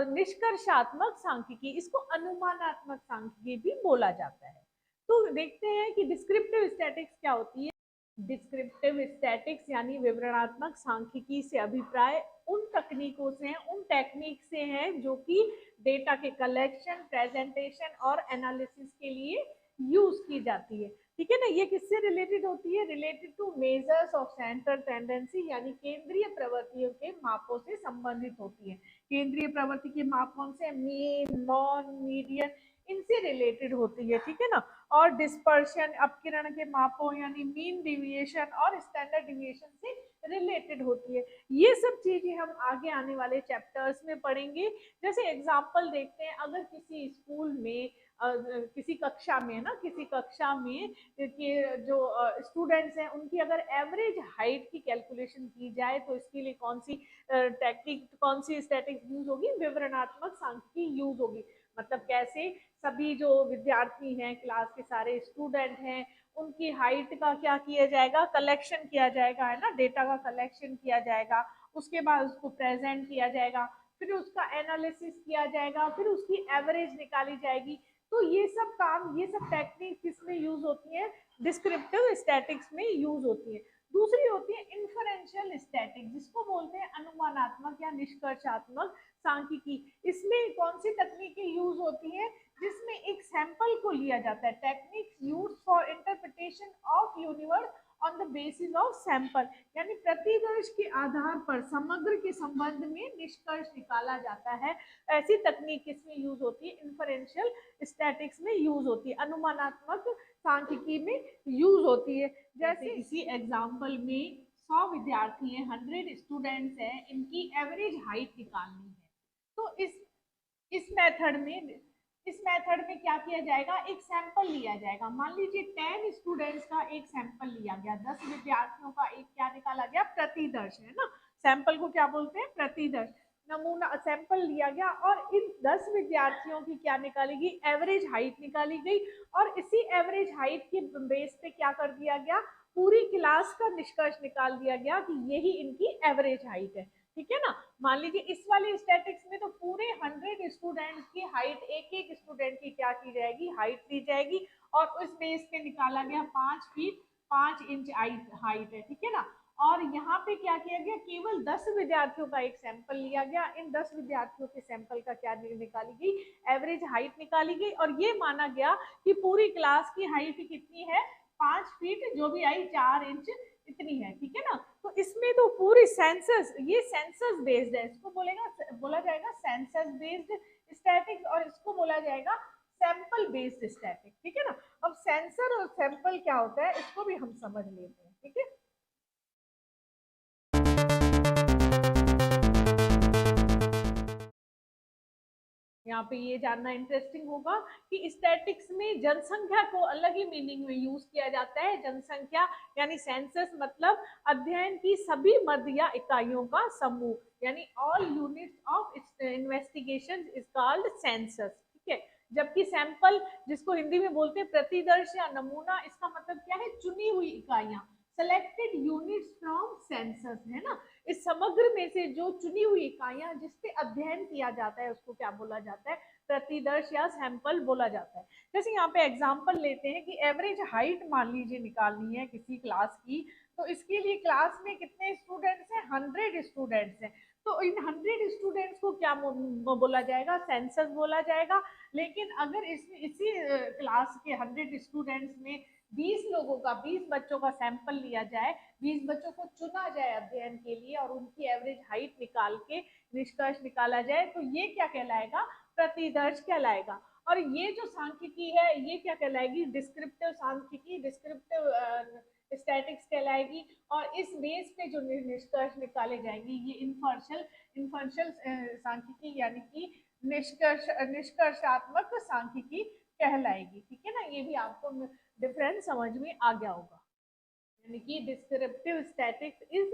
निष्कर्षात्मक सांख्यिकी, इसको अनुमानात्मक सांख्यिकी भी बोला जाता है। तो देखते हैं कि डिस्क्रिप्टिव स्टैटिक्स क्या होती है। डिस्क्रिप्टिव स्टैटिक्स यानी विवरणात्मक सांख्यिकी से अभिप्राय उन तकनीकों से हैं, उन टेक्निक से हैं जो कि डेटा के कलेक्शन, प्रेजेंटेशन और एनालिसिस के लिए यूज की जाती है। ठीक है ना, ये किससे रिलेटेड होती है? Related to measures of central tendency यानी केंद्रीय प्रवृत्तियों के मापों से संबंधित होती है। केंद्रीय प्रवृत्ति के माप कौन से? मीन, नॉन, मीडियन, इनसे रिलेटेड होती है। ठीक है ना, और डिस्पर्शन, अपकिरण के मापों यानी मीन डिविएशन और स्टैंडर्ड डिविएशन से रिलेटेड होती है। ये सब चीजें हम आगे आने वाले चैप्टर्स में पढ़ेंगे। जैसे एग्जांपल देखते हैं, अगर किसी स्कूल में किसी कक्षा में ना, किसी कक्षा में कि जो स्टूडेंट्स हैं उनकी अगर एवरेज हाइट की कैलकुलेशन की जाए तो इसके लिए कौन सी टेक्निक, कौन सी स्टैटिक्स यूज होगी? विवरणात्मक सांख्यिकी यूज होगी। मतलब कैसे? सभी जो विद्यार्थी हैं, क्लास के सारे स्टूडेंट हैं, उनकी हाइट का क्या किया जाएगा? कलेक्शन किया जाएगा, है ना, डेटा का कलेक्शन किया जाएगा, उसके बाद उसको प्रेजेंट किया जाएगा, फिर उसका एनालिसिस किया जाएगा, फिर उसकी एवरेज निकाली जाएगी। तो ये सब काम, ये सब टेक्निक किसमें यूज होती है? डिस्क्रिप्टिव स्टैटिक्स में यूज होती है। दूसरी होती है इन्फरेंशियल स्टैटिक्स, जिसको बोलते हैं अनुमानात्मक या निष्कर्षात्मक सांख्यिकी। इसमें कौन सी तकनीकें यूज होती हैं? जिसमें एक सैंपल को लिया जाता है। Techniques use for interpretation of universe on the basis of sample, यानी प्रतिदर्श के आधार पर समग्र के संबंध में निष्कर्ष निकाला जाता है। ऐसी तकनीक किसमें यूज होती है? इन्फरेंशियल स्टैटिक्स में यूज होती है, अनुमानात्मक सांख्यिकी में यूज होती है। जैसे इसी एग्जाम्पल में 100 विद्यार्थी हैं, 100 स्टूडेंट्स हैं, इनकी एवरेज हाइट निकालनी है। तो इस मेथड में क्या किया जाएगा? एक सैंपल लिया जाएगा। मान लीजिए 10 स्टूडेंट्स का एक सैंपल लिया गया, 10 विद्यार्थियों का एक क्या निकाला गया? प्रतिदर्श, है ना। सैंपल को क्या बोलते हैं? प्रतिदर्श। नमूना सैंपल लिया गया और इन 10 विद्यार्थियों की क्या निकाली गई? एवरेज हाइट निकाली गई, और इसी एवरेज हाइट के बेस पे क्या कर दिया गया? पूरी क्लास का निष्कर्ष निकाल दिया गया कि यही इनकी एवरेज हाइट है। ठीक है ना। मान लीजिए इस वाली स्टैटिक्स में तो पूरे 100 स्टूडेंट्स की हाइट, एक एक स्टूडेंट की क्या की जाएगी? हाइट दी जाएगी, और उस बेस पे निकाला गया 5 फीट 5 इंच हाइट है। ठीक है ना। और यहाँ पे क्या किया गया? केवल 10 विद्यार्थियों का एक सैंपल लिया गया। इन 10 विद्यार्थियों के सैंपल का क्या निकाली गई? एवरेज हाइट निकाली गई, और ये माना गया कि पूरी क्लास की हाइट कितनी है? 5 फीट, जो भी आई 4 इंच इतनी है। ठीक है ना। तो इसमें तो पूरी सेंसस, ये सेंसस बेस्ड है, इसको बोला जाएगा सेंसस बेस्ड स्टैटिक्स, और इसको बोला जाएगा सैंपल बेस्ड स्टैटिक्स। ठीक है ना। अब सेंसर और सैंपल क्या होता है, इसको भी हम समझ लेते हैं। ठीक है। यहाँ पे ये जानना इंटरेस्टिंग होगा कि स्टैटिक्स में जनसंख्या को अलग ही मीनिंग में यूज किया जाता है। जनसंख्या यानी सेंसस मतलब अध्ययन की सभी मद या इकाइयों का समूह, यानी all units of investigation is called census. ठीक है। जबकि सैंपल, जिसको हिंदी में बोलते हैं प्रतिदर्श या नमूना, इसका मतलब क्या है? चुनी हुई इकाइयां, सेलेक्टेड यूनिट्स फ्रॉम सेंसस, है ना। इस समग्र में से जो चुनी हुई इकाइयां जिसपे अध्ययन किया जाता है उसको क्या बोला जाता है? प्रतिदर्श या सैंपल बोला जाता है। जैसे यहाँ पे एग्जांपल लेते हैं कि एवरेज हाइट मान लीजिए निकालनी है किसी क्लास की, तो इसके लिए क्लास में कितने स्टूडेंट्स हैं? 100 स्टूडेंट्स हैं। तो इन 100 स्टूडेंट्स को क्या बोला जाएगा? सेंसस बोला जाएगा। लेकिन अगर इसी क्लास के 100 स्टूडेंट्स में 20 लोगों का, 20 बच्चों का सैंपल लिया जाए, 20 बच्चों को चुना जाए अध्ययन के लिए, और उनकी एवरेज हाइट निकाल के निष्कर्ष निकाला जाए, तो ये क्या कहलाएगा? प्रतिदर्श कहलाएगा। और ये जो सांख्यिकी है ये क्या कहलाएगी? डिस्क्रिप्टिव सांख्यिकी, डिस्क्रिप्टिव स्टैटिक्स कहलाएगी। और इस बेस पे जो निष्कर्ष निकाले जाएंगे ये इन्फर्शियल सांख्यिकी यानी कि निष्कर्षात्मक सांख्यिकी कहलाएगी। ठीक है ना। ये भी आपको डिफरेंस समझ में आ गया होगा। यानी कि descriptive statistics is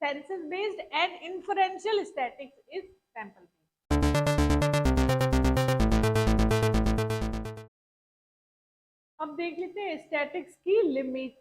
census based and inferential statistics is sample based. अब देख लेते हैं स्टैटिक्स की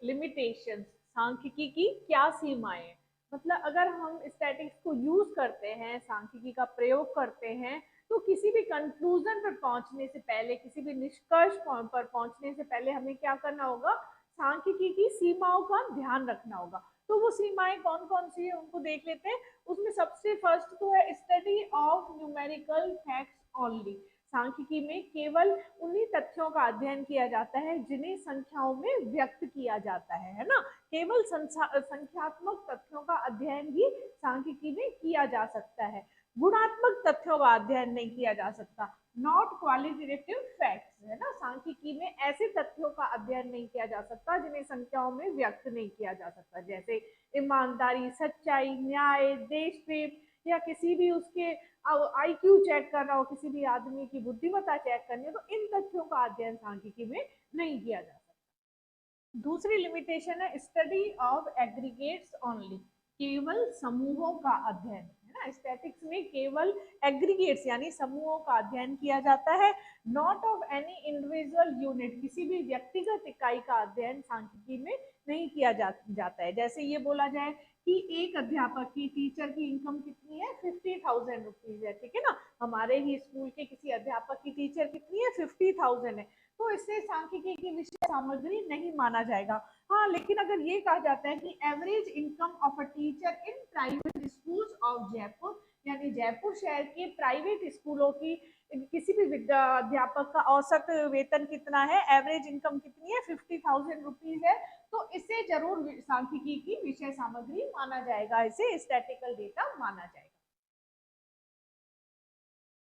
लिमिटेशंस, सांख्यिकी की क्या सीमाएं। मतलब अगर हम स्टैटिक्स को यूज करते हैं, सांख्यिकी का प्रयोग करते हैं, तो किसी भी कंक्लूजन पर पहुंचने से पहले, किसी भी निष्कर्ष पर पहुंचने से पहले हमें क्या करना होगा? सांख्यिकी की सीमाओं का ध्यान रखना होगा। तो वो सीमाएं कौन कौन सी है उनको देख लेते हैं। उसमें सबसे फर्स्ट तो है study of numerical facts only. सांख्यिकी में केवल उन्हीं तथ्यों का अध्ययन किया जाता है जिन्हें संख्याओं में व्यक्त किया जाता है ना। केवल संख्यात्मक तथ्यों का अध्ययन ही सांख्यिकी में किया जा सकता है, गुणात्मक तथ्यों का अध्ययन नहीं किया जा सकता। नॉट क्वालिटेटिव फैक्ट्स है ना, सांख्यिकी में ऐसे तथ्यों का अध्ययन नहीं किया जा सकता जिन्हें संख्याओं में व्यक्त नहीं किया जा सकता, जैसे ईमानदारी, सच्चाई, न्याय, देश प्रेम, या किसी भी उसके आईक्यू चेक कर रहा हो, किसी भी आदमी की बुद्धिमत्ता चेक करनी है, तो इन तथ्यों का अध्ययन सांख्यिकी में नहीं किया जा सकता। दूसरी लिमिटेशन है स्टडी ऑफ एग्रीगेट्स ओनली, केवल समूहों का अध्ययन है ना। स्टैटिक्स में केवल एग्रीगेट्स यानी समूहों का अध्ययन किया जाता है, not of any individual unit, किसी भी व्यक्तिगत इकाई का अध्ययन सांख्यिकी में नहीं किया जाता है। जैसे ये बोला जाए कि एक अध्यापक की, टीचर की इनकम कितनी है, 50,000 रुपीज है, ठीक है ना। हमारे ही स्कूल के किसी अध्यापक की टीचर कितनी है, 50,000 है, तो इससे सांख्यिकी की विषय सामग्री नहीं माना जाएगा। हाँ, लेकिन अगर ये कहा जाता है कि average income of a teacher in private schools of Jaipur, यानी जयपुर शहर के प्राइवेट स्कूलों की किसी भी अध्यापक का औसत वेतन कितना है, एवरेज इनकम कितनी है, 50,000 रुपीज है, तो इसे जरूर सांख्यिकी की विषय सामग्री माना जाएगा, इसे स्टैटिकल डेटा माना जाएगा।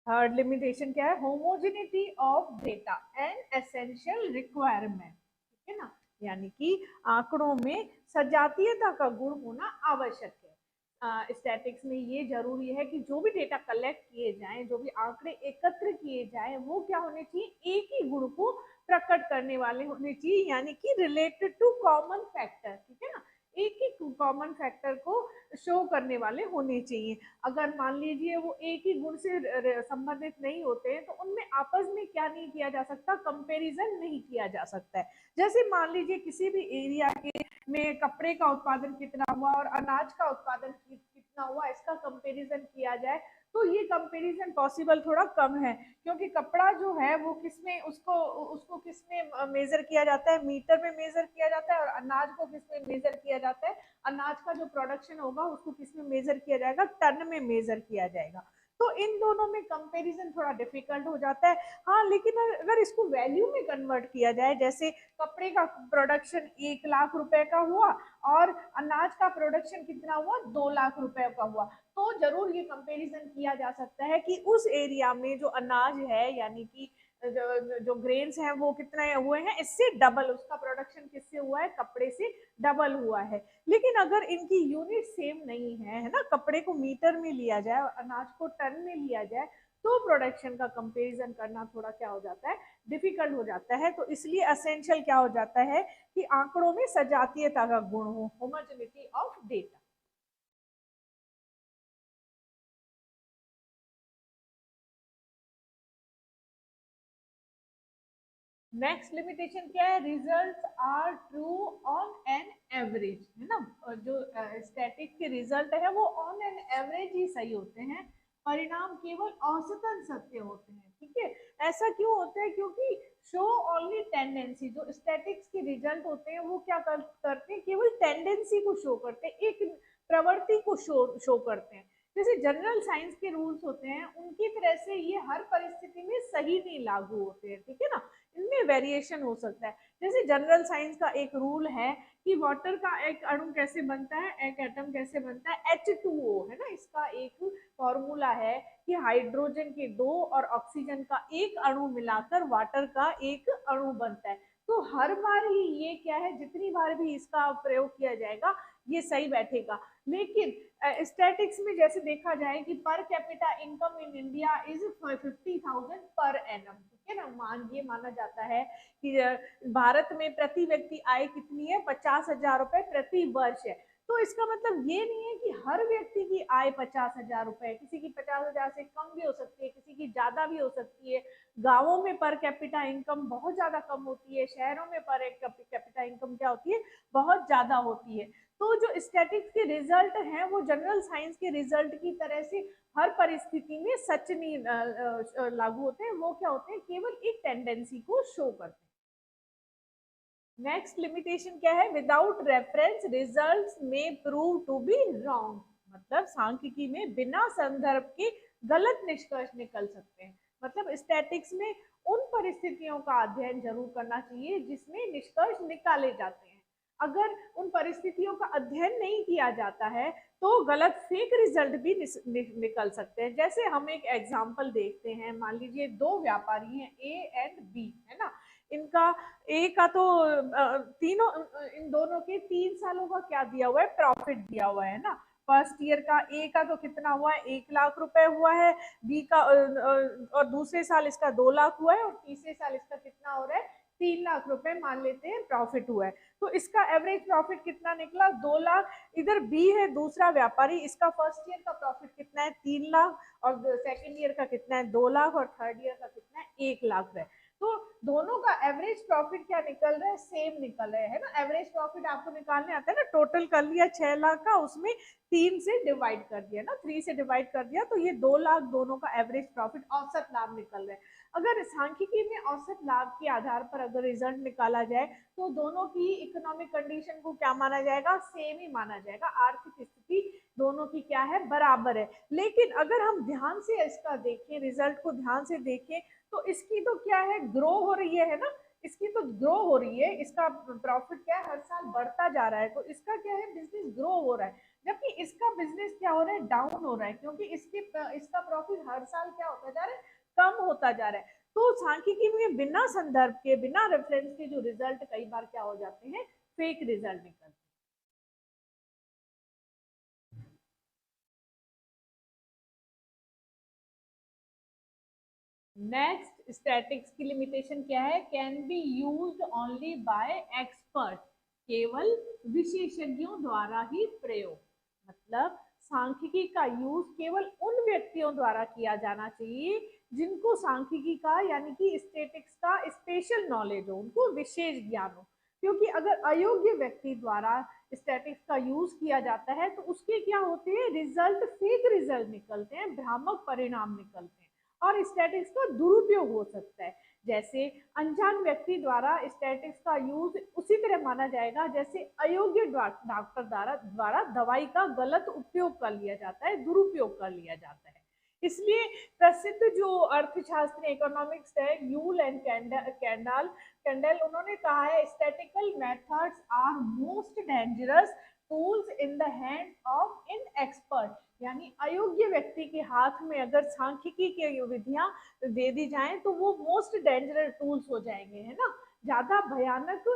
थर्ड लिमिटेशन क्या है, homogeneity of data and essential requirement, ठीक है ना, यानी कि आंकड़ों में सजातीयता का गुण होना आवश्यक है। स्टैटिक्स में ये जरूरी है कि जो भी डेटा कलेक्ट किए जाएं, जो भी आंकड़े एकत्र किए जाएं, वो क्या होने चाहिए, एक ही गुण को प्रकट करने वाले होने चाहिए, यानी कि रिलेटेड टू कॉमन फैक्टर, ठीक है ना, एक ही कॉमन फैक्टर को शो करने वाले होने चाहिए। अगर मान लीजिए वो एक ही गुण से संबंधित नहीं होते हैं, तो उनमें आपस में क्या नहीं किया जा सकता, कंपैरिजन नहीं किया जा सकता है। जैसे मान लीजिए किसी भी एरिया के में कपड़े का उत्पादन कितना हुआ और अनाज का उत्पादन कितना हुआ, इसका कंपैरिजन किया जाए, तो ये कंपैरिजन पॉसिबल थोड़ा कम है, क्योंकि कपड़ा जो है वो किसमें, उसको उसको किसमें मेजर किया जाता है, मीटर में मेजर किया जाता है, और अनाज को किसमें मेजर किया जाता है, अनाज का जो प्रोडक्शन होगा उसको किसमें मेजर किया जाएगा, टन में मेजर किया जाएगा। तो इन दोनों में कंपैरिजन थोड़ा डिफिकल्ट हो जाता है। हाँ, लेकिन अगर इसको वैल्यू में कन्वर्ट किया जाए, जैसे कपड़े का प्रोडक्शन 1 लाख रुपए का हुआ और अनाज का प्रोडक्शन कितना हुआ, 2 लाख रुपए का हुआ, तो जरूर ये कंपैरिजन किया जा सकता है कि उस एरिया में जो अनाज है, यानी कि जो ग्रेन्स हैं वो कितने हुए हैं, इससे डबल, उसका प्रोडक्शन किससे हुआ है, कपड़े से डबल हुआ है। लेकिन अगर इनकी यूनिट सेम नहीं है ना, कपड़े को मीटर में लिया जाए और अनाज को टन में लिया जाए, तो प्रोडक्शन का कंपैरिजन करना थोड़ा क्या हो जाता है, डिफिकल्ट हो जाता है। तो इसलिए असेंशियल क्या हो जाता है कि आंकड़ों में सजातीयता का गुण हो, homogeneity of data. Next limitation क्या है, result are true on an average, है ना। जो स्टैटिक के रिजल्ट है वो ऑन एन एवरेज ही सही होते हैं, परिणाम केवल औसतन सत्य होते हैं, ठीक है। ऐसा क्यों होता है, क्योंकि शो ओनली टेंडेंसी, जो स्टैटिक्स के रिजल्ट होते हैं वो क्या करते हैं, केवल टेंडेंसी को शो करते हैं, एक प्रवृत्ति को शो करते हैं। जैसे जनरल साइंस के रूल्स होते हैं, उनकी तरह से ये हर परिस्थिति में सही नहीं लागू होते हैं, ठीक है ना, इनमें वेरिएशन हो सकता है। जैसे जनरल साइंस का एक रूल है कि वाटर का एक अणु कैसे बनता है, एक एटम कैसे बनता है, H2O, है ना, इसका एक फॉर्मूला है कि हाइड्रोजन के 2 और ऑक्सीजन का एक अणु मिलाकर वाटर का एक अणु बनता है। तो हर बार ही ये क्या है, जितनी बार भी इसका प्रयोग किया जाएगा ये सही बैठेगा। लेकिन स्टैटिक्स में जैसे देखा जाए कि per capita income in India is 50,000 per annum, ठीक है ना, ये माना जाता है कि भारत में प्रति व्यक्ति आय कितनी है, 50,000 रुपए प्रति वर्ष है। तो इसका मतलब ये नहीं है कि हर व्यक्ति की आय 50,000 रुपए, किसी की 50,000 से कम भी हो सकती है, किसी की ज्यादा भी हो सकती है। गांवों में पर कैपिटा इनकम बहुत ज्यादा कम होती है, शहरों में पर कैपिटा इनकम क्या होती है, बहुत ज्यादा होती है। तो जो स्टैटिक्स के रिजल्ट हैं वो जनरल साइंस के रिजल्ट की तरह से हर परिस्थिति में सच नहीं लागू होते हैं, वो क्या होते हैं, केवल एक टेंडेंसी को शो करते हैं। नेक्स्ट लिमिटेशन क्या है, विदाउट रेफरेंस रिजल्ट्स में प्रूव टू बी रॉन्ग, मतलब सांख्यिकी में बिना संदर्भ के गलत निष्कर्ष निकल सकते हैं। मतलब स्टैटिक्स में उन परिस्थितियों का अध्ययन जरूर करना चाहिए जिसमें निष्कर्ष निकाले जाते हैं। अगर उन परिस्थितियों का अध्ययन नहीं किया जाता है तो गलत फेक रिजल्ट भी निकल सकते हैं। जैसे हम एक एग्जांपल देखते हैं, मान लीजिए दो व्यापारी हैं ए एंड बी, है ना। इनका ए का तो तीनों इन दोनों के 3 सालों का क्या दिया हुआ है, प्रॉफिट दिया हुआ है ना। फर्स्ट ईयर का ए का तो कितना हुआ है, 1 लाख रुपए हुआ है, बी का और दूसरे साल इसका 2 लाख हुआ है, और तीसरे साल इसका कितना हो रहा है, 3 लाख रुपए मान लेते हैं प्रॉफिट हुआ है। तो इसका एवरेज प्रॉफिट कितना निकला, 2 लाख। इधर बी है दूसरा व्यापारी, इसका फर्स्ट ईयर का प्रॉफिट कितना है, 3 लाख, और सेकेंड ईयर का कितना है, 2 लाख, और थर्ड ईयर का कितना है, 1 लाख है। तो दोनों का एवरेज प्रॉफिट क्या निकल रहा है, सेम निकल रहा है ना। एवरेज प्रॉफिट आपको निकालने आता है ना, टोटल कर लिया 6 लाख का, उसमें 3 से डिवाइड कर दिया ना, 3 से डिवाइड कर दिया, तो ये 2 लाख दोनों का एवरेज प्रॉफिट औसत लाभ निकल रहा है। अगर सांख्यिकी में औसत लाभ के आधार पर अगर रिजल्ट निकाला जाए तो दोनों की इकोनॉमिक कंडीशन को क्या माना जाएगा, सेम ही माना जाएगा। आर्थिक स्थिति दोनों की क्या है, बराबर है। लेकिन अगर हम ध्यान से इसका देखें, रिजल्ट को ध्यान से देखें, तो इसकी तो क्या है, ग्रो हो रही है ना, इसकी तो ग्रो हो रही है, इसका प्रॉफिट क्या है, हर साल बढ़ता जा रहा है। तो इसका क्या है, बिजनेस ग्रो हो रहा है, जबकि इसका बिजनेस क्या हो रहा है, डाउन हो रहा है, क्योंकि इसका प्रॉफिट हर साल क्या होता जा रहा है, कम होता जा रहा है। तो सांख्यिकी में बिना संदर्भ के, बिना रेफरेंस के जो रिजल्ट कई बार क्या हो जाते हैं, फेक रिजल्ट निकलते हैं। नेक्स्ट, स्टैटिक्स की लिमिटेशन क्या है, can be used only by expert, केवल विशेषज्ञों द्वारा ही प्रयोग। मतलब सांख्यिकी का यूज केवल उन व्यक्तियों द्वारा किया जाना चाहिए जिनको सांख्यिकी का यानी कि स्टैटिक्स का स्पेशल नॉलेज हो, उनको विशेष ज्ञान हो। क्योंकि अगर अयोग्य व्यक्ति द्वारा स्टैटिक्स का यूज किया जाता है तो उसके क्या होते हैं, रिजल्ट फेक रिजल्ट निकलते हैं, भ्रामक परिणाम निकलते हैं, और स्टैटिक्स का दुरुपयोग हो सकता है। जैसे अनजान व्यक्ति द्वारा स्टैटिक्स का यूज उसी तरह माना जाएगा जैसे अयोग्य डॉक्टर द्वारा दवाई का गलत उपयोग कर लिया जाता है, दुरुपयोग कर लिया जाता है। इसलिए प्रसिद्ध जो अर्थशास्त्री इकोनॉमिक्स है, यूल एंड कैंडल, उन्होंने कहा है, statistical methods are most dangerous tools in the hand of inexpert. यानी अयोग्य व्यक्ति के हाथ में अगर सांख्यिकी की विधियां दे दी जाएं तो वो मोस्ट डेंजरस टूल्स हो जाएंगे, है ना, ज्यादा भयानक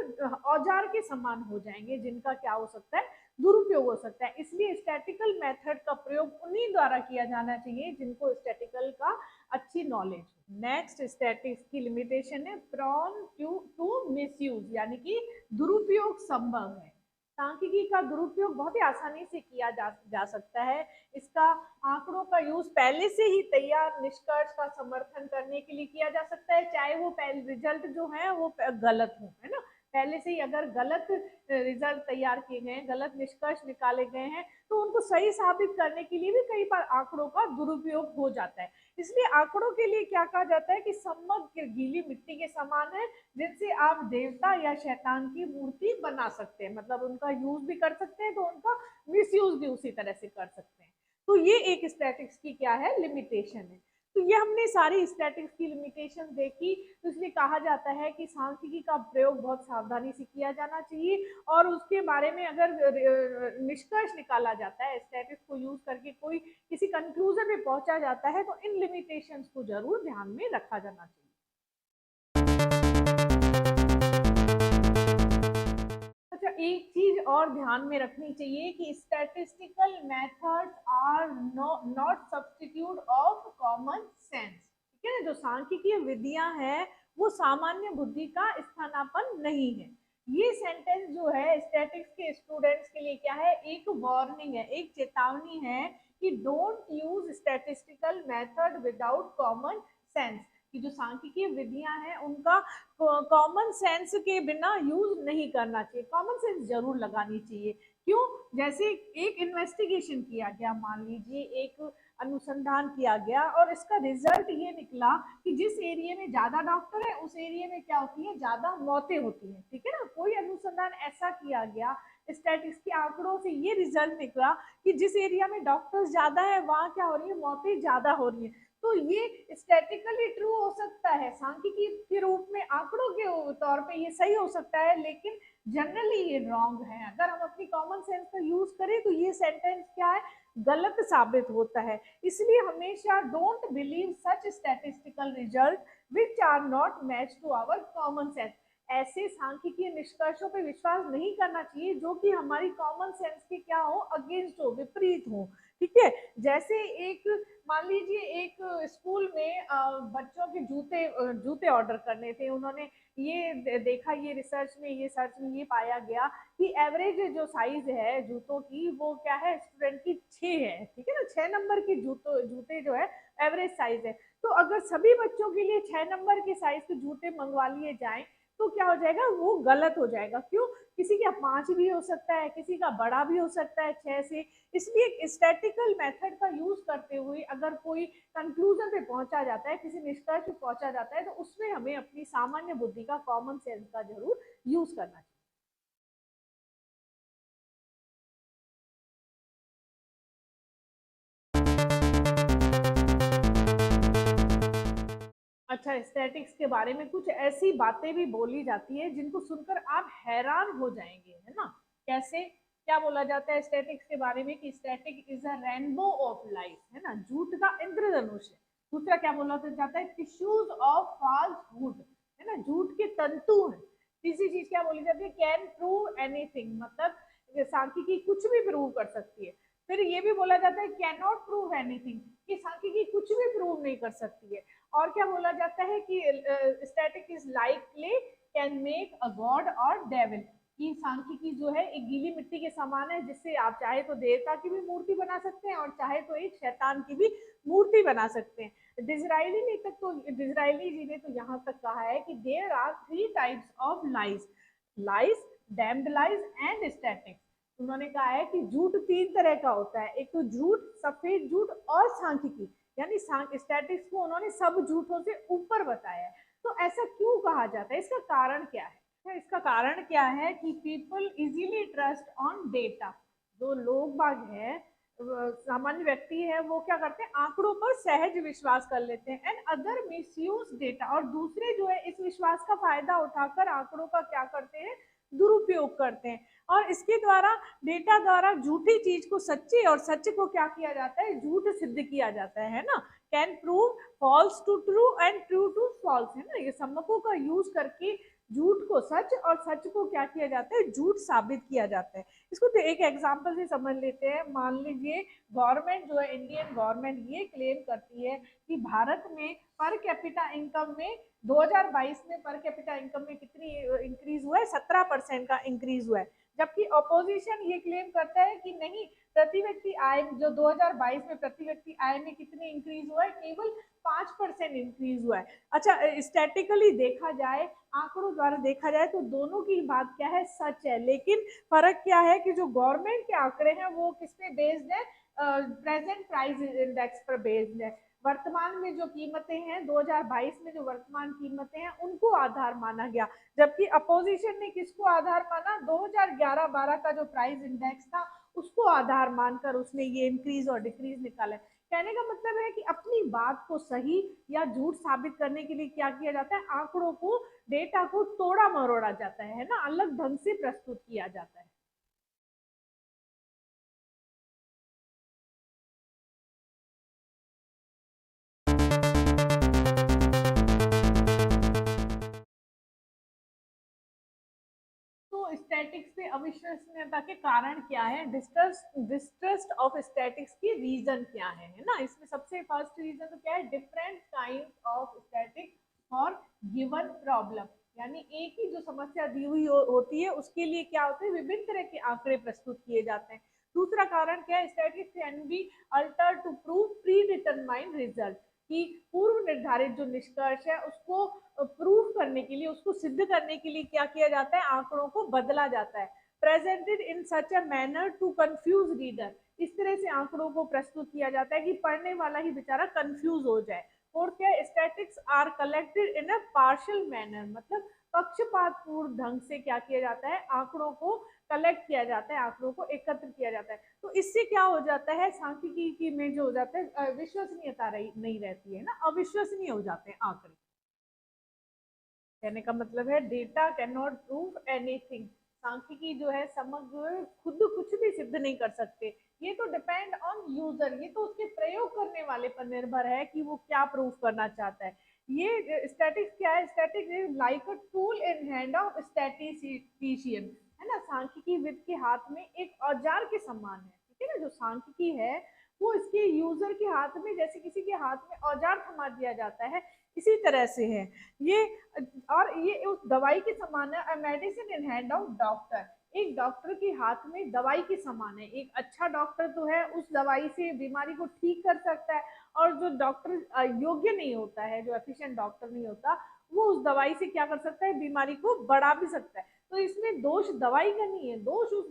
औजार के समान हो जाएंगे, जिनका क्या हो सकता है, दुरुपयोग हो सकता है। इसलिए स्टैटिकल मेथड का प्रयोग उन्हीं द्वारा किया जाना चाहिए जिनको स्टैटिकल का अच्छी नॉलेज। नेक्स्ट, स्टैटिक्स की लिमिटेशन है, प्रॉन टू मिसयूज, यानी कि दुरुपयोग संभव है। सांख्यिकी का दुरुपयोग बहुत ही आसानी से किया जा सकता है। इसका आंकड़ों का यूज पहले से ही तैयार निष्कर्ष का समर्थन करने के लिए किया जा सकता है, चाहे वो रिजल्ट जो है वो गलत हो, है ना। पहले से ही अगर गलत रिजल्ट तैयार किए गए हैं, गलत निष्कर्ष निकाले गए हैं, तो उनको सही साबित करने के लिए भी कई बार आंकड़ों का दुरुपयोग हो जाता है। इसलिए आंकड़ों के लिए क्या कहा जाता है कि समग्र गीली मिट्टी के समान है, जिनसे आप देवता या शैतान की मूर्ति बना सकते हैं। मतलब उनका यूज भी कर सकते हैं तो उनका मिसयूज भी उसी तरह से कर सकते हैं। तो ये एक स्टैटिक्स की क्या है, लिमिटेशन है। तो ये हमने सारी स्टैटिक्स की लिमिटेशन देखी। तो इसलिए कहा जाता है कि सांख्यिकी का प्रयोग बहुत सावधानी से किया जाना चाहिए, और उसके बारे में अगर निष्कर्ष निकाला जाता है, स्टैटिक्स को यूज करके कोई किसी कंक्लूजन में पहुंचा जाता है, तो इन लिमिटेशंस को जरूर ध्यान में रखा जाना चाहिए। अच्छा, एक चीज और ध्यान में रखनी चाहिए कि statistical methods are not substitute of common sense. ठीक है ना, जो सांख्यिकीय विधियां हैं वो सामान्य बुद्धि का स्थानापन्न नहीं है। ये सेंटेंस जो है स्टैटिक्स के स्टूडेंट्स के लिए क्या है, एक वार्निंग है, एक चेतावनी है कि don't use statistical method without common sense. कि जो सांख्यिकीय विधियां हैं उनका कॉमन सेंस के बिना यूज नहीं करना चाहिए, कॉमन सेंस जरूर लगानी चाहिए। क्यों, जैसे एक इन्वेस्टिगेशन किया गया, मान लीजिए एक अनुसंधान किया गया और इसका रिजल्ट ये निकला कि जिस एरिया में ज्यादा डॉक्टर है उस एरिया में क्या होती है, ज्यादा मौतें होती हैं। ठीक है ना, कोई अनुसंधान ऐसा किया गया स्टैटिस्टिक्स के आंकड़ों से ये रिजल्ट निकला कि जिस एरिया में डॉक्टर्स ज्यादा है वहां क्या हो रही है, मौतें ज्यादा हो रही है। तो ये स्टैटिकली ट्रू हो सकता है, सांख्यिकी के रूप में आंकड़ों के तौर पे ये सही हो सकता है, लेकिन जनरली ये रॉन्ग है। अगर हम अपनी कॉमन सेंस का यूज करें तो ये सेंटेंस क्या है, गलत साबित होता है। इसलिए हमेशा don't believe such statistical result which are not match to our common sense. ऐसे सांख्यिकीय निष्कर्षों पे विश्वास नहीं करना चाहिए जो कि हमारी कॉमन सेंस के क्या हो, अगेंस्ट हो, विपरीत हो। ठीक है, जैसे एक मान लीजिए एक स्कूल में बच्चों के जूते जूते ऑर्डर करने थे। उन्होंने ये देखा, ये रिसर्च में ये सर्च में ये पाया गया कि एवरेज जो साइज है जूतों की वो क्या है, स्टूडेंट की 6 है। ठीक है ना, 6 नंबर के जूते जो है एवरेज साइज है। तो अगर सभी बच्चों के लिए 6 नंबर के साइज के जूते मंगवा लिए जाएं तो क्या हो जाएगा, वो गलत हो जाएगा। क्यों, किसी का 5 भी हो सकता है, किसी का बड़ा भी हो सकता है 6 से। इसलिए स्टैटिकल मेथड का यूज करते हुए अगर कोई कंक्लूजन पे पहुंचा जाता है, किसी निष्कर्ष पे पहुंचा जाता है, तो उसमें हमें अपनी सामान्य बुद्धि का, कॉमन सेंस का जरूर यूज करना चाहिए। अच्छा, स्टैटिक्स के बारे में कुछ ऐसी बातें भी बोली जाती है जिनको सुनकर आप हैरान हो जाएंगे, है ना। कैसे, क्या बोला जाता है स्टैटिक्स के बारे में कि static is a rainbow of light, है ना, झूठ का इंद्रधनुष है। दूसरा क्या बोला जाता है, टिश्यूज ऑफ फॉल्सहुड, है ना, झूठ के तंतु है। तीसरी चीज क्या बोली जाती है, कैन प्रूव एनीथिंग, मतलब सांख्यिकी कुछ भी प्रूव कर सकती है। फिर ये भी बोला जाता है कैन नॉट प्रूव एनीथिंग, कि सांख्यिकी कुछ भी प्रूव नहीं कर सकती है। और क्या बोला जाता है कि static is like clay can make a God और डेविल, कि सांख्यिकी जो है एक गीली मिट्टी के समान है जिससे आप चाहे तो देवता की भी मूर्ति बना सकते हैं और चाहे तो एक शैतान की भी मूर्ति बना सकते हैं। डिजराइली जी ने तो यहाँ तक कहा है कि there are 3 types of lies, lies, damned lies and static. उन्होंने कहा है कि झूठ 3 तरह का होता है, एक तो झूठ, सफेद झूठ और सांख्यिकी, यानी स्टैटिक्स को उन्होंने सब झूठों से ऊपर बताया है। तो ऐसा क्यों कहा जाता है, इसका कारण क्या है? इसका कारण क्या है कि people easily trust on data. जो लोग बाग है, सामान्य व्यक्ति है, वो क्या करते हैं, आंकड़ों पर सहज विश्वास कर लेते हैं। एंड अदर मिसयूज डेटा, और दूसरे जो है इस विश्वास का फायदा उठाकर आंकड़ों का क्या करते हैं, दुरुपयोग करते हैं। और इसके द्वारा, डेटा द्वारा झूठी चीज को सच्ची और सच को क्या किया जाता है, झूठ सिद्ध किया जाता है ना। Can prove false to true and true to false, है ना, ये समकों का यूज करके झूठ को सच और सच को क्या किया जाता है, झूठ साबित किया जाता है। इसको तो एक एग्जांपल से समझ लेते हैं। मान लीजिए गवर्नमेंट जो है, इंडियन गवर्नमेंट ये क्लेम करती है कि भारत में पर कैपिटा इनकम में 2022 में पर कैपिटा इनकम में कितनी इंक्रीज हुआ है, 17% का इंक्रीज हुआ है। जबकि अपोजिशन ये क्लेम करता है कि नहीं, प्रति व्यक्ति आय जो 2022 में प्रति व्यक्ति आय में कितनी इंक्रीज हुआ है, केवल 5% इंक्रीज हुआ है। अच्छा, स्टैटिकली देखा जाए, आंकड़ों द्वारा देखा जाए तो दोनों की बात क्या है, सच है। लेकिन फर्क क्या है कि जो गवर्नमेंट के आंकड़े हैं वो किस पे बेस्ड है, प्रेजेंट प्राइस इंडेक्स पर बेस्ड है। वर्तमान में जो कीमतें हैं, 2022 में जो वर्तमान कीमतें हैं उनको आधार माना गया। जबकि अपोजिशन ने किसको आधार माना, 2011-12 का जो प्राइस इंडेक्स था उसको आधार मानकर उसने ये इंक्रीज और डिक्रीज निकाला। कहने का मतलब है कि अपनी बात को सही या झूठ साबित करने के लिए क्या किया जाता है, आंकड़ों को, डेटा को तोड़ा मरोड़ा जाता है ना, अलग ढंग से प्रस्तुत किया जाता है। तो स्टैटिक्स पे अविश्वसनीयता के कारण क्या है, डिस्ट्रस्ट ऑफ स्टैटिक्स की रीजन क्या है ना। इसमें सबसे फर्स्ट रीजन तो क्या है, different kind of static for given problem, यानी एक ही जो समस्या दी हुई होती है उसके लिए क्या होते हैं, विभिन्न तरह के आंकड़े प्रस्तुत किए जाते हैं। दूसरा कारण क्या है, statics can be alter to prove predetermined result, कि पूर्व निर्धारित जो निष्कर्ष है उसको प्रूव करने के लिए, उसको सिद्ध करने के लिए क्या किया जाता है, आंकड़ों को बदला जाता है। Presented in such a manner to confuse reader, इस तरह से आंकड़ों को प्रस्तुत किया जाता है कि पढ़ने वाला ही बेचारा कंफ्यूज हो जाए। फोर्थ क्या है, statics are collected in a partial manner, मतलब पक्षपात पूर्ण ढंग से क्या किया जाता है, आंकड़ों को कलेक्ट किया जाता है, आंकड़ों को एकत्र किया जाता है। तो इससे क्या हो जाता है, सांख्यिकी में जो हो जाता है विश्वसनीयता नहीं रहती है ना, अविश्वसनीय हो जाते हैं आंकड़े। कहने का मतलब है data can not prove anything, सांख्यिकी जो है समग्र खुद कुछ भी सिद्ध नहीं कर सकते, ये तो डिपेंड ऑन यूजर, ये तो उसके प्रयोग करने वाले पर निर्भर है कि वो क्या प्रूव करना चाहता है। ये स्टैटिक्स क्या है, statics is like a tool in hand of statistician, है ना, सांख्यिकी विद के हाथ में एक औजार के समान है, ठीक है ना, जो सांख्यिकी है वो इसके यूजर के हाथ में जैसे किसी के हाथ में औजार थमा दिया जाता है, इसी तरह से है ये। और ये उस दवाई के समान है, medicine in hand of doctor, एक डॉक्टर के हाथ में दवाई के समान है। एक अच्छा डॉक्टर तो है उस दवाई से बीमारी को ठीक कर सकता है, और जो डॉक्टर योग्य नहीं होता है, जो एफिशिएंट डॉक्टर नहीं होता, वो उस दवाई से क्या कर सकता है, बीमारी को बढ़ा भी सकता है। तो इसमें दोष दवाई का नहीं है, दोष उस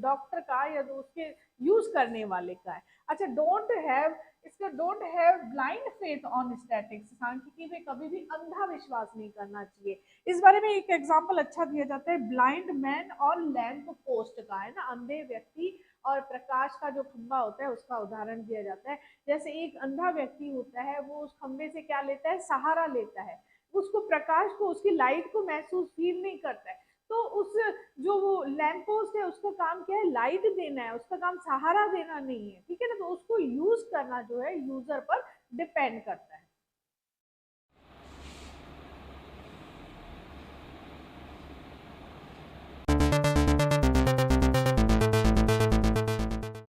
डॉक्टर का या उसके यूज करने वाले का है। अच्छा, डोंट हैव, इसका don't have blind faith on statics, सांख्यिकी में कभी भी अंधा विश्वास नहीं करना चाहिए। इस बारे में एक एग्जांपल अच्छा दिया जाता है ब्लाइंड मैन और लैंप पोस्ट का, है ना, अंधे व्यक्ति और प्रकाश का जो खंबा होता है उसका उदाहरण दिया जाता है। जैसे एक अंधा व्यक्ति होता है, वो उस खंबे से क्या लेता है, सहारा लेता है, उसको प्रकाश को, उसकी लाइट को महसूस फील नहीं करता है। तो उस जो वो लैंप पोस्ट है उसका काम क्या है, लाइट देना है, उसका काम सहारा देना नहीं है, ठीक है ना, तो उसको यूज करना जो है यूजर पर डिपेंड करता है।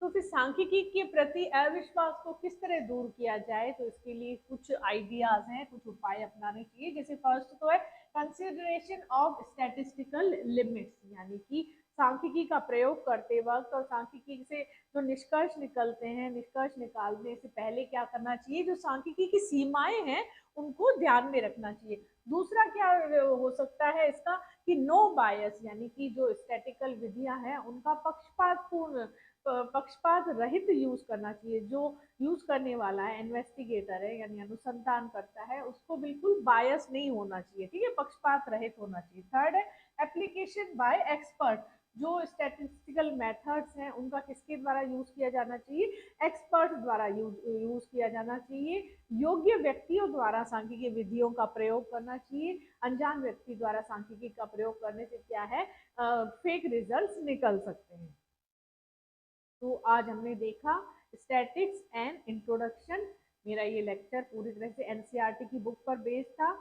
तो फिर सांख्यिकी के प्रति अविश्वास को किस तरह दूर किया जाए, तो इसके लिए कुछ आइडियाज हैं, कुछ उपाय अपनाने चाहिए। जैसे फर्स्ट तो है कंसिडरेशन ऑफ स्टैटिस्टिकल लिमिट्स, यानी कि सांख्यिकी का प्रयोग करते वक्त और सांख्यिकी से जो निष्कर्ष निकलते हैं, निष्कर्ष निकालने से पहले क्या करना चाहिए, जो सांख्यिकी की सीमाएं हैं उनको ध्यान में रखना चाहिए। दूसरा क्या हो सकता है इसका, कि नो बायस, यानी कि जो स्टैटिकल विधियां हैं उनका पक्षपातपूर्ण, पक्षपात रहित यूज करना चाहिए। जो यूज करने वाला है, इन्वेस्टिगेटर है यानी अनुसंधान करता है, उसको बिल्कुल बायस नहीं होना चाहिए, ठीक है, पक्षपात रहित होना चाहिए। थर्ड है एप्लीकेशन बाय एक्सपर्ट, जो स्टैटिस्टिकल मेथड्स हैं उनका किसके द्वारा यूज किया जाना चाहिए, एक्सपर्ट द्वारा यूज किया जाना चाहिए। योग्य व्यक्तियों द्वारा सांख्यिकी विधियों का प्रयोग करना चाहिए, अनजान व्यक्ति द्वारा सांख्यिकी का प्रयोग करने से क्या है, फेक रिजल्ट्स निकल सकते हैं। तो आज हमने देखा स्टैटिक्स एंड इंट्रोडक्शन। मेरा ये लेक्चर पूरी तरह से एनसीईआरटी की बुक पर बेस्ड था।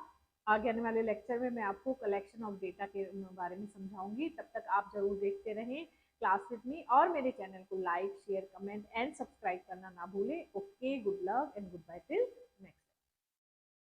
आगे आने वाले लेक्चर में मैं आपको कलेक्शन ऑफ डेटा के बारे में समझाऊंगी। तब तक आप जरूर देखते रहें क्लास विद मी, और मेरे चैनल को like share comment and subscribe करना ना भूलें। Okay, good luck and goodbye till